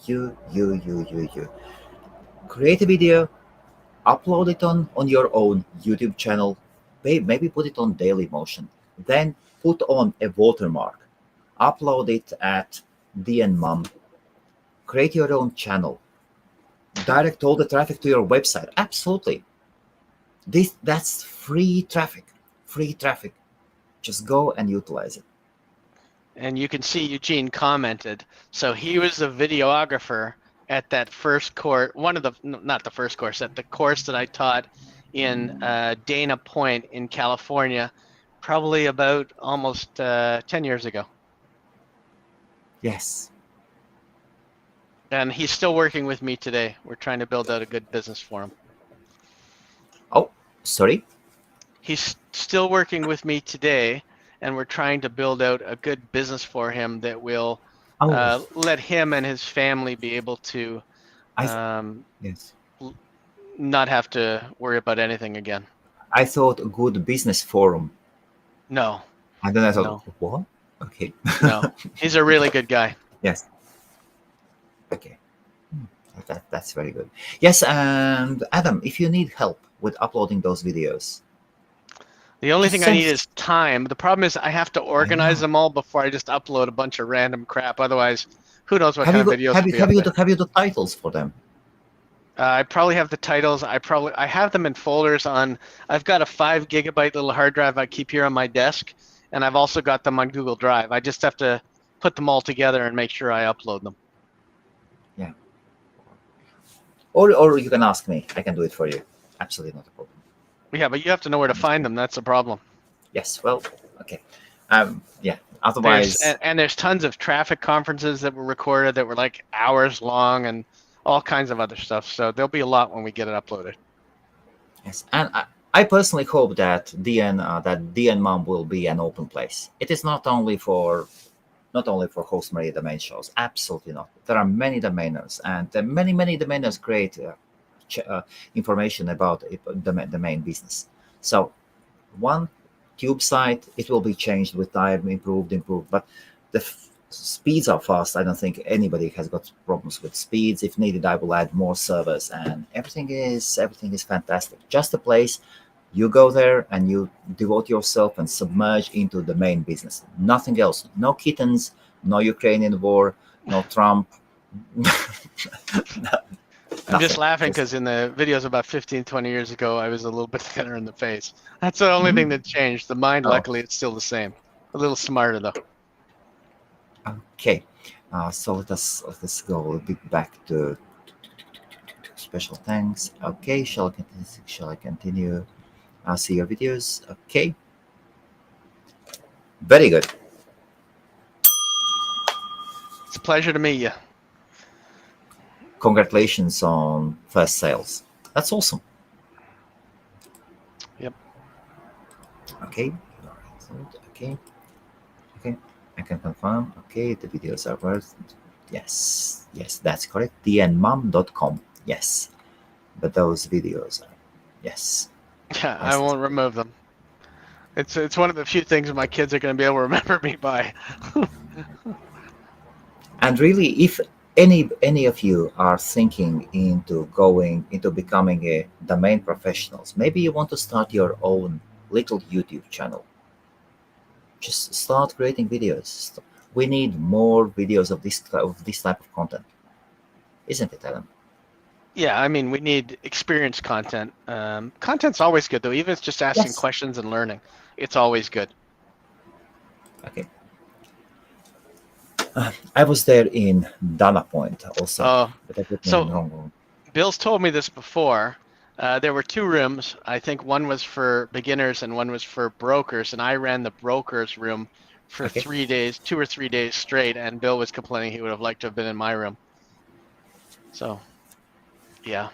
[SPEAKER 1] You. Create a video, upload it on your own YouTube channel, maybe put it on Dailymotion, then put on a watermark, upload it at DNMom, create your own channel, direct all the traffic to your website. Absolutely. That's free traffic. Just go and utilize it.
[SPEAKER 2] And you can see Eugene commented. So he was the videographer at that first course, not the first course, at the course that I taught in Dana Point in California, probably about almost 10 years ago.
[SPEAKER 1] Yes.
[SPEAKER 2] And he's still working with me today. We're trying to build out a good business for him.
[SPEAKER 1] Oh, sorry?
[SPEAKER 2] He's still working with me today, and we're trying to build out a good business for him that will let him and his family be able to
[SPEAKER 1] yes.
[SPEAKER 2] not have to worry about anything again.
[SPEAKER 1] I thought a good business forum.
[SPEAKER 2] No.
[SPEAKER 1] And then I thought, what? Okay.
[SPEAKER 2] No, he's a really good guy.
[SPEAKER 1] Yes. Okay. That's very good. Yes, and Adam, if you need help with uploading those videos.
[SPEAKER 2] The only thing I need is time. The problem is I have to organize them all before I just upload a bunch of random crap. Otherwise, who knows what kind of videos will be up there.
[SPEAKER 1] Have you the titles for them?
[SPEAKER 2] I probably have the titles. I have them in folders on. I've got a 5 gigabyte little hard drive I keep here on my desk, and I've also got them on Google Drive. I just have to put them all together and make sure I upload them.
[SPEAKER 1] Yeah. Or you can ask me. I can do it for you. Absolutely not a problem.
[SPEAKER 2] Yeah, but you have to know where to find them. That's the problem.
[SPEAKER 1] Yes. Well, okay. Yeah. Otherwise,
[SPEAKER 2] there's tons of traffic conferences that were recorded that were like hours long and all kinds of other stuff. So there'll be a lot when we get it uploaded.
[SPEAKER 1] Yes, and I personally hope that DN Mom will be an open place. It is not only for HostMaria domain shows. Absolutely not. There are many domainers, and many domainers create information about the main business. So one tube site, it will be changed with time, improved, but the speeds are fast. I don't think anybody has got problems with speeds. If needed, I will add more servers, and everything is fantastic. Just a place. You go there and you devote yourself and submerge into the main business. Nothing else. No kittens, no Ukrainian war, no Trump.
[SPEAKER 2] I'm just laughing because in the videos about 15, 20 years ago, I was a little bit thinner in the face. That's the only thing that changed. The mind, luckily, it's still the same. A little smarter, though.
[SPEAKER 1] Okay. So let us go a bit back to special thanks. Okay. Shall I continue? I'll see your videos. Okay. Very good.
[SPEAKER 2] It's a pleasure to meet you.
[SPEAKER 1] Congratulations on first sales. That's awesome.
[SPEAKER 2] Yep.
[SPEAKER 1] Okay. Okay. I can confirm. Okay. The videos are worth. Yes, that's correct. dnmom.com. Yes. But those videos are. Yes.
[SPEAKER 2] Yeah, I won't remove them. It's one of the few things my kids are going to be able to remember me by.
[SPEAKER 1] And really, if any of you are thinking into becoming a domain professionals, maybe you want to start your own little YouTube channel. Just start creating videos. We need more videos of this type of content, isn't it, Adam?
[SPEAKER 2] Yeah, I mean, we need experienced content. Content's always good, though. Even if it's just asking questions and learning, it's always good.
[SPEAKER 1] Okay. I was there in Dana Point also.
[SPEAKER 2] So Bill's told me this before. There were 2 rooms. I think one was for beginners and one was for brokers, and I ran the brokers room for 3 days, 2 or 3 days straight, and Bill was complaining he would have liked to have been in my room. So, yeah,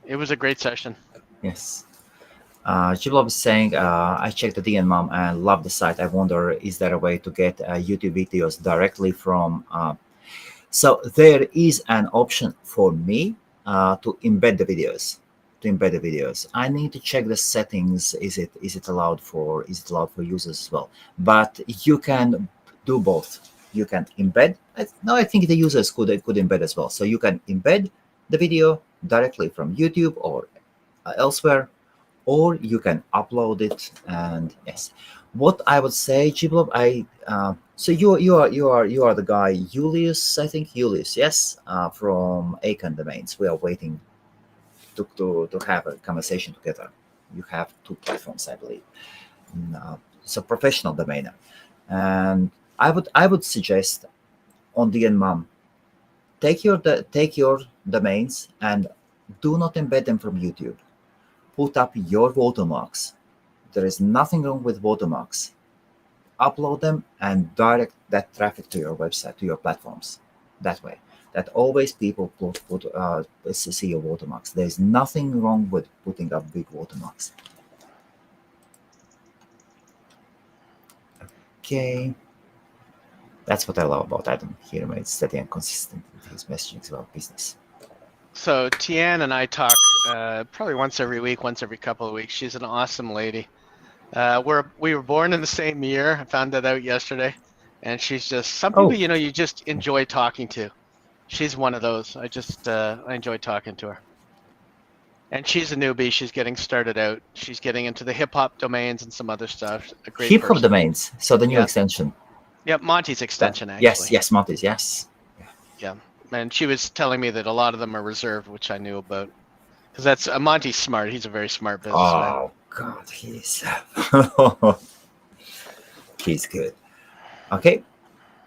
[SPEAKER 2] it was a great session.
[SPEAKER 1] Yes. Jiblab is saying, I checked the DN Mom and love the site. I wonder, is there a way to get YouTube videos directly from? So there is an option for me to embed the videos. I need to check the settings. Is it allowed for users as well? But you can do both. You can embed. No, I think the users could embed as well. So you can embed the video directly from YouTube or elsewhere, or you can upload it. And yes, what I would say, Giblob, so you are the guy Julius, I think Julius, yes, from Akan Domains. We are waiting to have a conversation together. You have two platforms, I believe. So professional domainer, and I would suggest on DNMUM, take your domains and do not embed them from YouTube. Put up your watermarks. There is nothing wrong with watermarks. Upload them and direct that traffic to your website, to your platforms. That way, that always people see your watermarks. There's nothing wrong with putting up big watermarks. Okay. That's what I love about Adam. He remains steady and consistent with his messaging about business.
[SPEAKER 2] So Tian and I talk probably once every week, once every couple of weeks. She's an awesome lady. We were born in the same year. I found that out yesterday, and she's just some people you just enjoy talking to. She's one of those. I enjoy talking to her. And she's a newbie. She's getting started out. She's getting into the hip hop domains and some other stuff. A great
[SPEAKER 1] hip hop
[SPEAKER 2] person.
[SPEAKER 1] domains. So the new extension.
[SPEAKER 2] Yep, Monty's extension actually.
[SPEAKER 1] Yes, Monty's. Yes.
[SPEAKER 2] Yeah, and she was telling me that a lot of them are reserved, which I knew about. Because that's Monty's smart. He's a very smart businessman.
[SPEAKER 1] Oh God, he's he's good. Okay,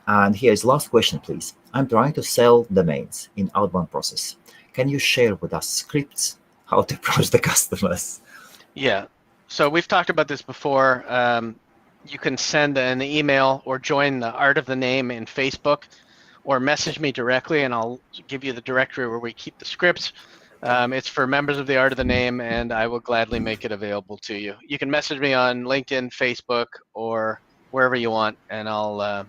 [SPEAKER 1] and here's last question, please. I'm trying to sell domains in outbound process. Can you share with us scripts how to approach the customers?
[SPEAKER 2] Yeah. So we've talked about this before. You can send an email or join the Art of the Name in Facebook, or message me directly, and I'll give you the directory where we keep the scripts. It's for members of the Art of the Name, and I will gladly make it available to you. You can message me on LinkedIn, Facebook, or wherever you want, and I'll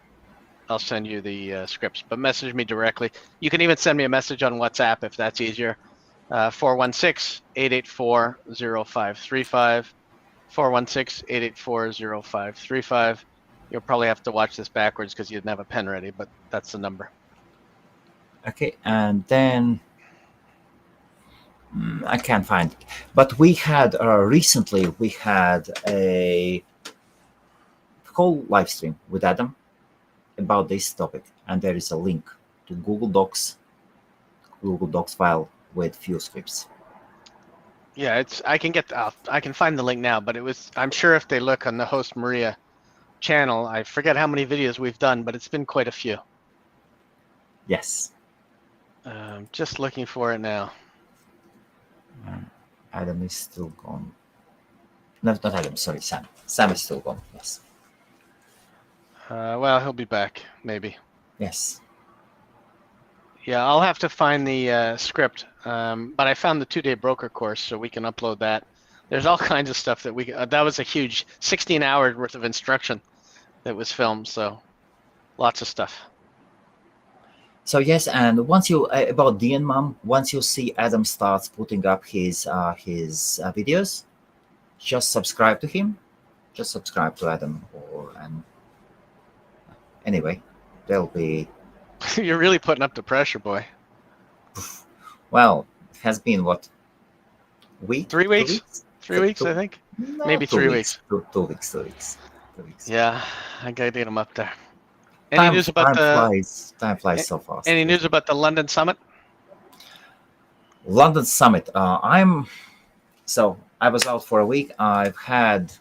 [SPEAKER 2] send you the scripts. But message me directly. You can even send me a message on WhatsApp if that's easier. 416-884-0535. 416-884-0535. You'll probably have to watch this backwards because you didn't have a pen ready, but that's the number.
[SPEAKER 1] Okay, and then I can't find it. But we had recently a whole live stream with Adam about this topic, and there is a link to Google Docs file with few scripts.
[SPEAKER 2] Yeah, I can find the link now, but I'm sure if they look on the HostMaria channel, I forget how many videos we've done, but it's been quite a few.
[SPEAKER 1] Yes.
[SPEAKER 2] Just looking for it now.
[SPEAKER 1] Adam is still gone. No, not Adam, sorry, Sam. Sam is still gone, yes.
[SPEAKER 2] Well, he'll be back, maybe.
[SPEAKER 1] Yes.
[SPEAKER 2] Yeah, I'll have to find the script, but I found the 2-day broker course, so we can upload that. There's all kinds of stuff that that was a huge 16 hours worth of instruction that was filmed, so lots of stuff.
[SPEAKER 1] So yes, and once you about DNMUM, once you see Adam starts putting up his videos, just subscribe to him. Just subscribe to Adam, and anyway, there'll be.
[SPEAKER 2] You're really putting up the pressure, boy.
[SPEAKER 1] Well, it has been what? Week?
[SPEAKER 2] 3 weeks? 3 weeks, I think.
[SPEAKER 1] No,
[SPEAKER 2] Maybe 3 weeks.
[SPEAKER 1] 2 weeks. 2 weeks.
[SPEAKER 2] Yeah, I gotta get him up there. Any news about
[SPEAKER 1] time flies so fast.
[SPEAKER 2] Any news about the London Summit?
[SPEAKER 1] London Summit. I was out for a week. I've had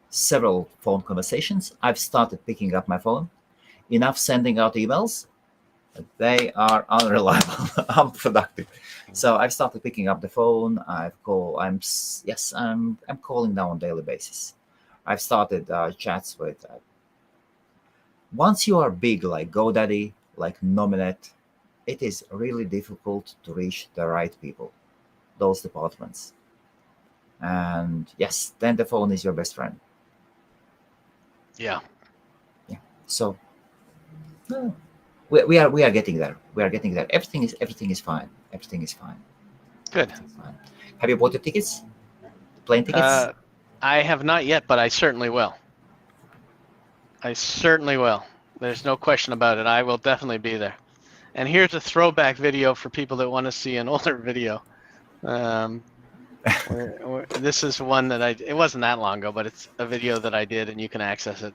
[SPEAKER 1] several phone conversations. I've started picking up my phone. Enough sending out emails. They are unreliable, unproductive. So I've started picking up the phone. I'm calling now on a daily basis. I've started chats with. Once you are big like GoDaddy, like Nominet, it is really difficult to reach the right people, those departments. And yes, then the phone is your best friend.
[SPEAKER 2] Yeah.
[SPEAKER 1] So we are getting there. We are getting there. Everything is fine. Everything is fine.
[SPEAKER 2] Good.
[SPEAKER 1] Everything's fine. Have you bought your tickets? Plane tickets?
[SPEAKER 2] I have not yet, but I certainly will. I certainly will. There's no question about it. I will definitely be there. And here's a throwback video for people that want to see an older video. This is one that it wasn't that long ago, but it's a video that I did and you can access it.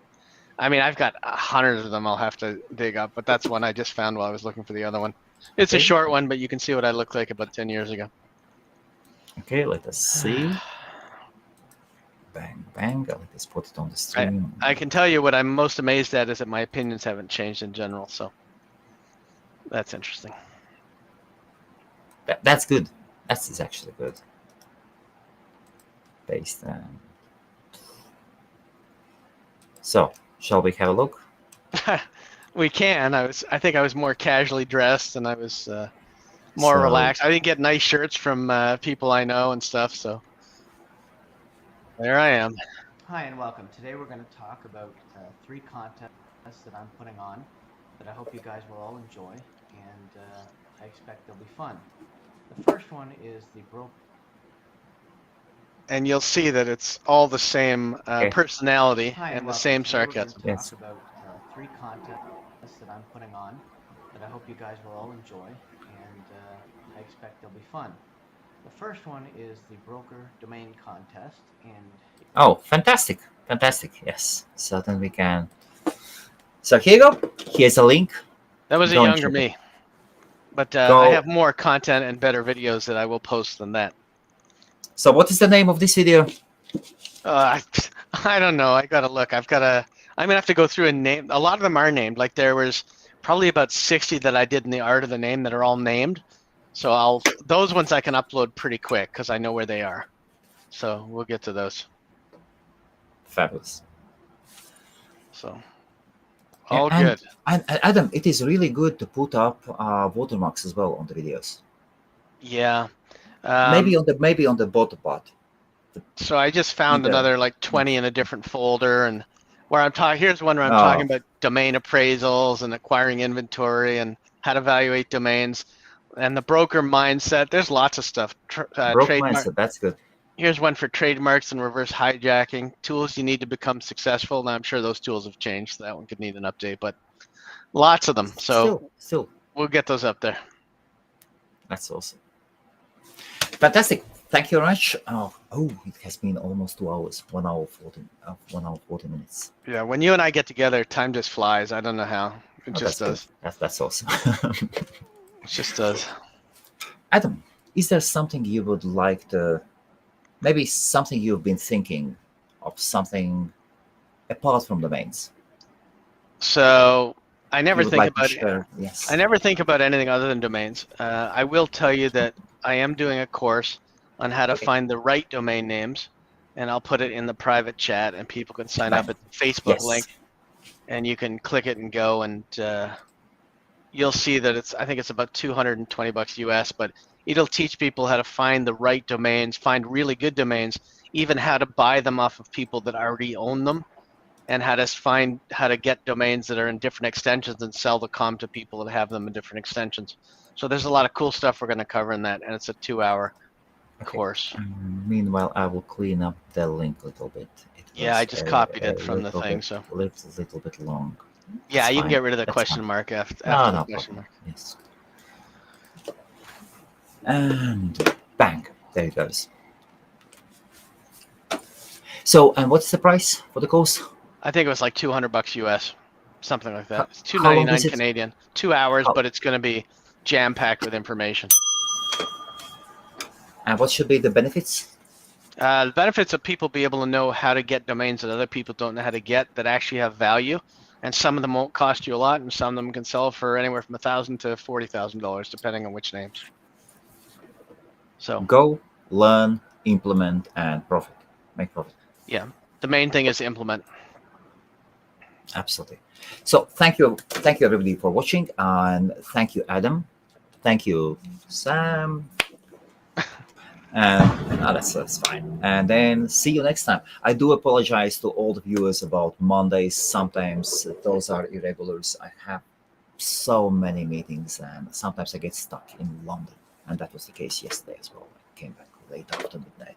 [SPEAKER 2] I mean, I've got hundreds of them I'll have to dig up, but that's one I just found while I was looking for the other one. It's a
[SPEAKER 1] Okay.
[SPEAKER 2] short one, but you can see what I looked like about 10 years ago.
[SPEAKER 1] Okay, let us see. Bang, bang. Let us put it on the stream.
[SPEAKER 2] I can tell you what I'm most amazed at is that my opinions haven't changed in general, so that's interesting.
[SPEAKER 1] That's good. That's actually good. Paste. So, shall we have a look?
[SPEAKER 2] We can. I think I was more casually dressed and I was more
[SPEAKER 1] So-
[SPEAKER 2] relaxed. I didn't get nice shirts from people I know and stuff, so there I am.
[SPEAKER 4] Hi and welcome. Today we're going to talk about 3 contests that I'm putting on that I hope you guys will all enjoy, and I expect they'll be fun. The first one is the broke.
[SPEAKER 2] And you'll see that it's all the same
[SPEAKER 1] Okay.
[SPEAKER 2] personality
[SPEAKER 4] Hi
[SPEAKER 2] and the
[SPEAKER 4] welcome.
[SPEAKER 2] same
[SPEAKER 4] Today we're going
[SPEAKER 2] sarcasm.
[SPEAKER 4] to
[SPEAKER 1] Yes.
[SPEAKER 4] talk about 3 contests that I'm putting on that I hope you guys will all enjoy, and I expect they'll be fun. The first one is the broker domain contest, and
[SPEAKER 1] Oh, fantastic. Fantastic. Yes. So then we can. So here you go. Here's a link.
[SPEAKER 2] That was a
[SPEAKER 1] Don't
[SPEAKER 2] younger
[SPEAKER 1] you?
[SPEAKER 2] me. But
[SPEAKER 1] Go.
[SPEAKER 2] I have more content and better videos that I will post than that.
[SPEAKER 1] So what is the name of this video?
[SPEAKER 2] I don't know. I gotta look. I'm gonna have to go through and name. A lot of them are named. Like there was probably about 60 that I did in the art of the name that are all named. So those ones I can upload pretty quick because I know where they are. So we'll get to those.
[SPEAKER 1] Fabulous.
[SPEAKER 2] So
[SPEAKER 1] Yeah,
[SPEAKER 2] all
[SPEAKER 1] and-
[SPEAKER 2] good.
[SPEAKER 1] And Adam, it is really good to put up watermarks as well on the videos.
[SPEAKER 2] Yeah.
[SPEAKER 1] Maybe on the bottom part.
[SPEAKER 2] So I just found
[SPEAKER 1] Either.
[SPEAKER 2] another like 20 in a different folder, and where I'm talking. Here's one where I'm
[SPEAKER 1] Oh.
[SPEAKER 2] talking about domain appraisals and acquiring inventory and how to evaluate domains, and the broker mindset. There's lots of stuff.
[SPEAKER 1] Broke
[SPEAKER 2] Trademark.
[SPEAKER 1] mindset. That's good.
[SPEAKER 2] Here's one for trademarks and reverse hijacking. Tools you need to become successful. Now I'm sure those tools have changed. So that one could need an update, but lots of them. So
[SPEAKER 1] Still,
[SPEAKER 2] we'll get those up there.
[SPEAKER 1] that's awesome. Fantastic. Thank you very much. Oh, it has been almost 2 hours. 1 hour 40 minutes.
[SPEAKER 2] Yeah, when you and I get together, time just flies. I don't know how. It
[SPEAKER 1] Oh,
[SPEAKER 2] just
[SPEAKER 1] that's
[SPEAKER 2] does.
[SPEAKER 1] good. That's awesome.
[SPEAKER 2] It just does.
[SPEAKER 1] Adam, is there something you would like to, maybe something you've been thinking of, something apart from domains?
[SPEAKER 2] So I never
[SPEAKER 1] You would
[SPEAKER 2] think
[SPEAKER 1] like to
[SPEAKER 2] about it.
[SPEAKER 1] share? Yes.
[SPEAKER 2] I never think about anything other than domains. I will tell you that I am doing a course on how to
[SPEAKER 1] Okay.
[SPEAKER 2] find the right domain names, and I'll put it in the private chat, and people can sign up at the Facebook
[SPEAKER 1] Yes.
[SPEAKER 2] link, and you can click it and go, and you'll see that I think it's about $220 US, but it'll teach people how to find the right domains, find really good domains, even how to buy them off of people that already own them, and how to get domains that are in different extensions and sell the com to people that have them in different extensions. So there's a lot of cool stuff we're going to cover in that, and it's a 2-hour
[SPEAKER 1] Okay.
[SPEAKER 2] course.
[SPEAKER 1] Meanwhile, I will clean up the link a little bit. It
[SPEAKER 2] Yeah, I
[SPEAKER 1] was
[SPEAKER 2] just
[SPEAKER 1] a-
[SPEAKER 2] copied
[SPEAKER 1] a
[SPEAKER 2] it from the
[SPEAKER 1] little
[SPEAKER 2] thing,
[SPEAKER 1] bit-
[SPEAKER 2] so.
[SPEAKER 1] little bit long.
[SPEAKER 2] Yeah,
[SPEAKER 1] That's
[SPEAKER 2] you can
[SPEAKER 1] fine.
[SPEAKER 2] get rid of the
[SPEAKER 1] That's
[SPEAKER 2] question
[SPEAKER 1] fine.
[SPEAKER 2] mark after
[SPEAKER 1] No
[SPEAKER 2] the question
[SPEAKER 1] problem.
[SPEAKER 2] mark.
[SPEAKER 1] Yes. And bang, there it goes. So, and what's the price for the course?
[SPEAKER 2] I think it was like $200 US, something like that. It's
[SPEAKER 1] How long is
[SPEAKER 2] $2.99
[SPEAKER 1] it?
[SPEAKER 2] Canadian. 2 hours,
[SPEAKER 1] How-
[SPEAKER 2] but it's going to be jam-packed with information.
[SPEAKER 1] And what should be the benefits?
[SPEAKER 2] The benefits of people be able to know how to get domains that other people don't know how to get that actually have value, and some of them won't cost you a lot, and some of them can sell for anywhere from $1,000 to $40,000, depending on which names. So
[SPEAKER 1] Go, learn, implement, and profit. Make profit.
[SPEAKER 2] yeah, the main thing is implement.
[SPEAKER 1] Absolutely. So thank you everybody for watching, and thank you, Adam, Thank you, Sam. And that's fine. And then see you next time. I do apologize to all the viewers about Mondays. Sometimes those are irregulars. I have so many meetings, and sometimes I get stuck in London, and that was the case yesterday as well. I came back late after midnight,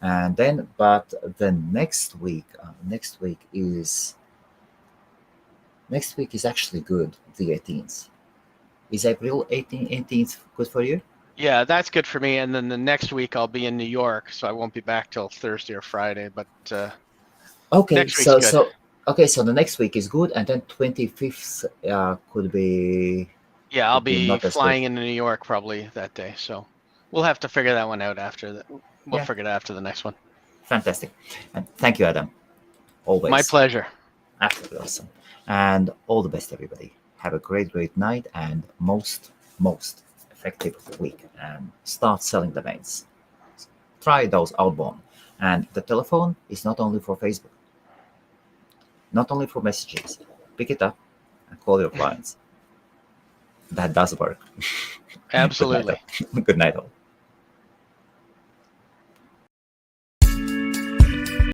[SPEAKER 1] and then but the next week is actually good. The 18th is April 18th good for you?
[SPEAKER 2] Yeah, that's good for me. And then the next week I'll be in New York, so I won't be back till Thursday or Friday. But
[SPEAKER 1] Okay,
[SPEAKER 2] next week's good.
[SPEAKER 1] So the next week is good, and then 25th could be.
[SPEAKER 2] Yeah, I'll
[SPEAKER 1] could be
[SPEAKER 2] be
[SPEAKER 1] not as
[SPEAKER 2] flying
[SPEAKER 1] good.
[SPEAKER 2] into New York probably that day. So we'll have to figure that one out after that. We'll
[SPEAKER 1] Yeah.
[SPEAKER 2] figure it out after the next one.
[SPEAKER 1] Fantastic, and thank you, Adam. Always.
[SPEAKER 2] My pleasure.
[SPEAKER 1] Absolutely awesome, and all the best, everybody. Have a great night and most effective week, and start selling domains. Try those outbound, and the telephone is not only for Facebook, not only for messages. Pick it up and call your clients. That does work.
[SPEAKER 2] Absolutely.
[SPEAKER 1] Good night all.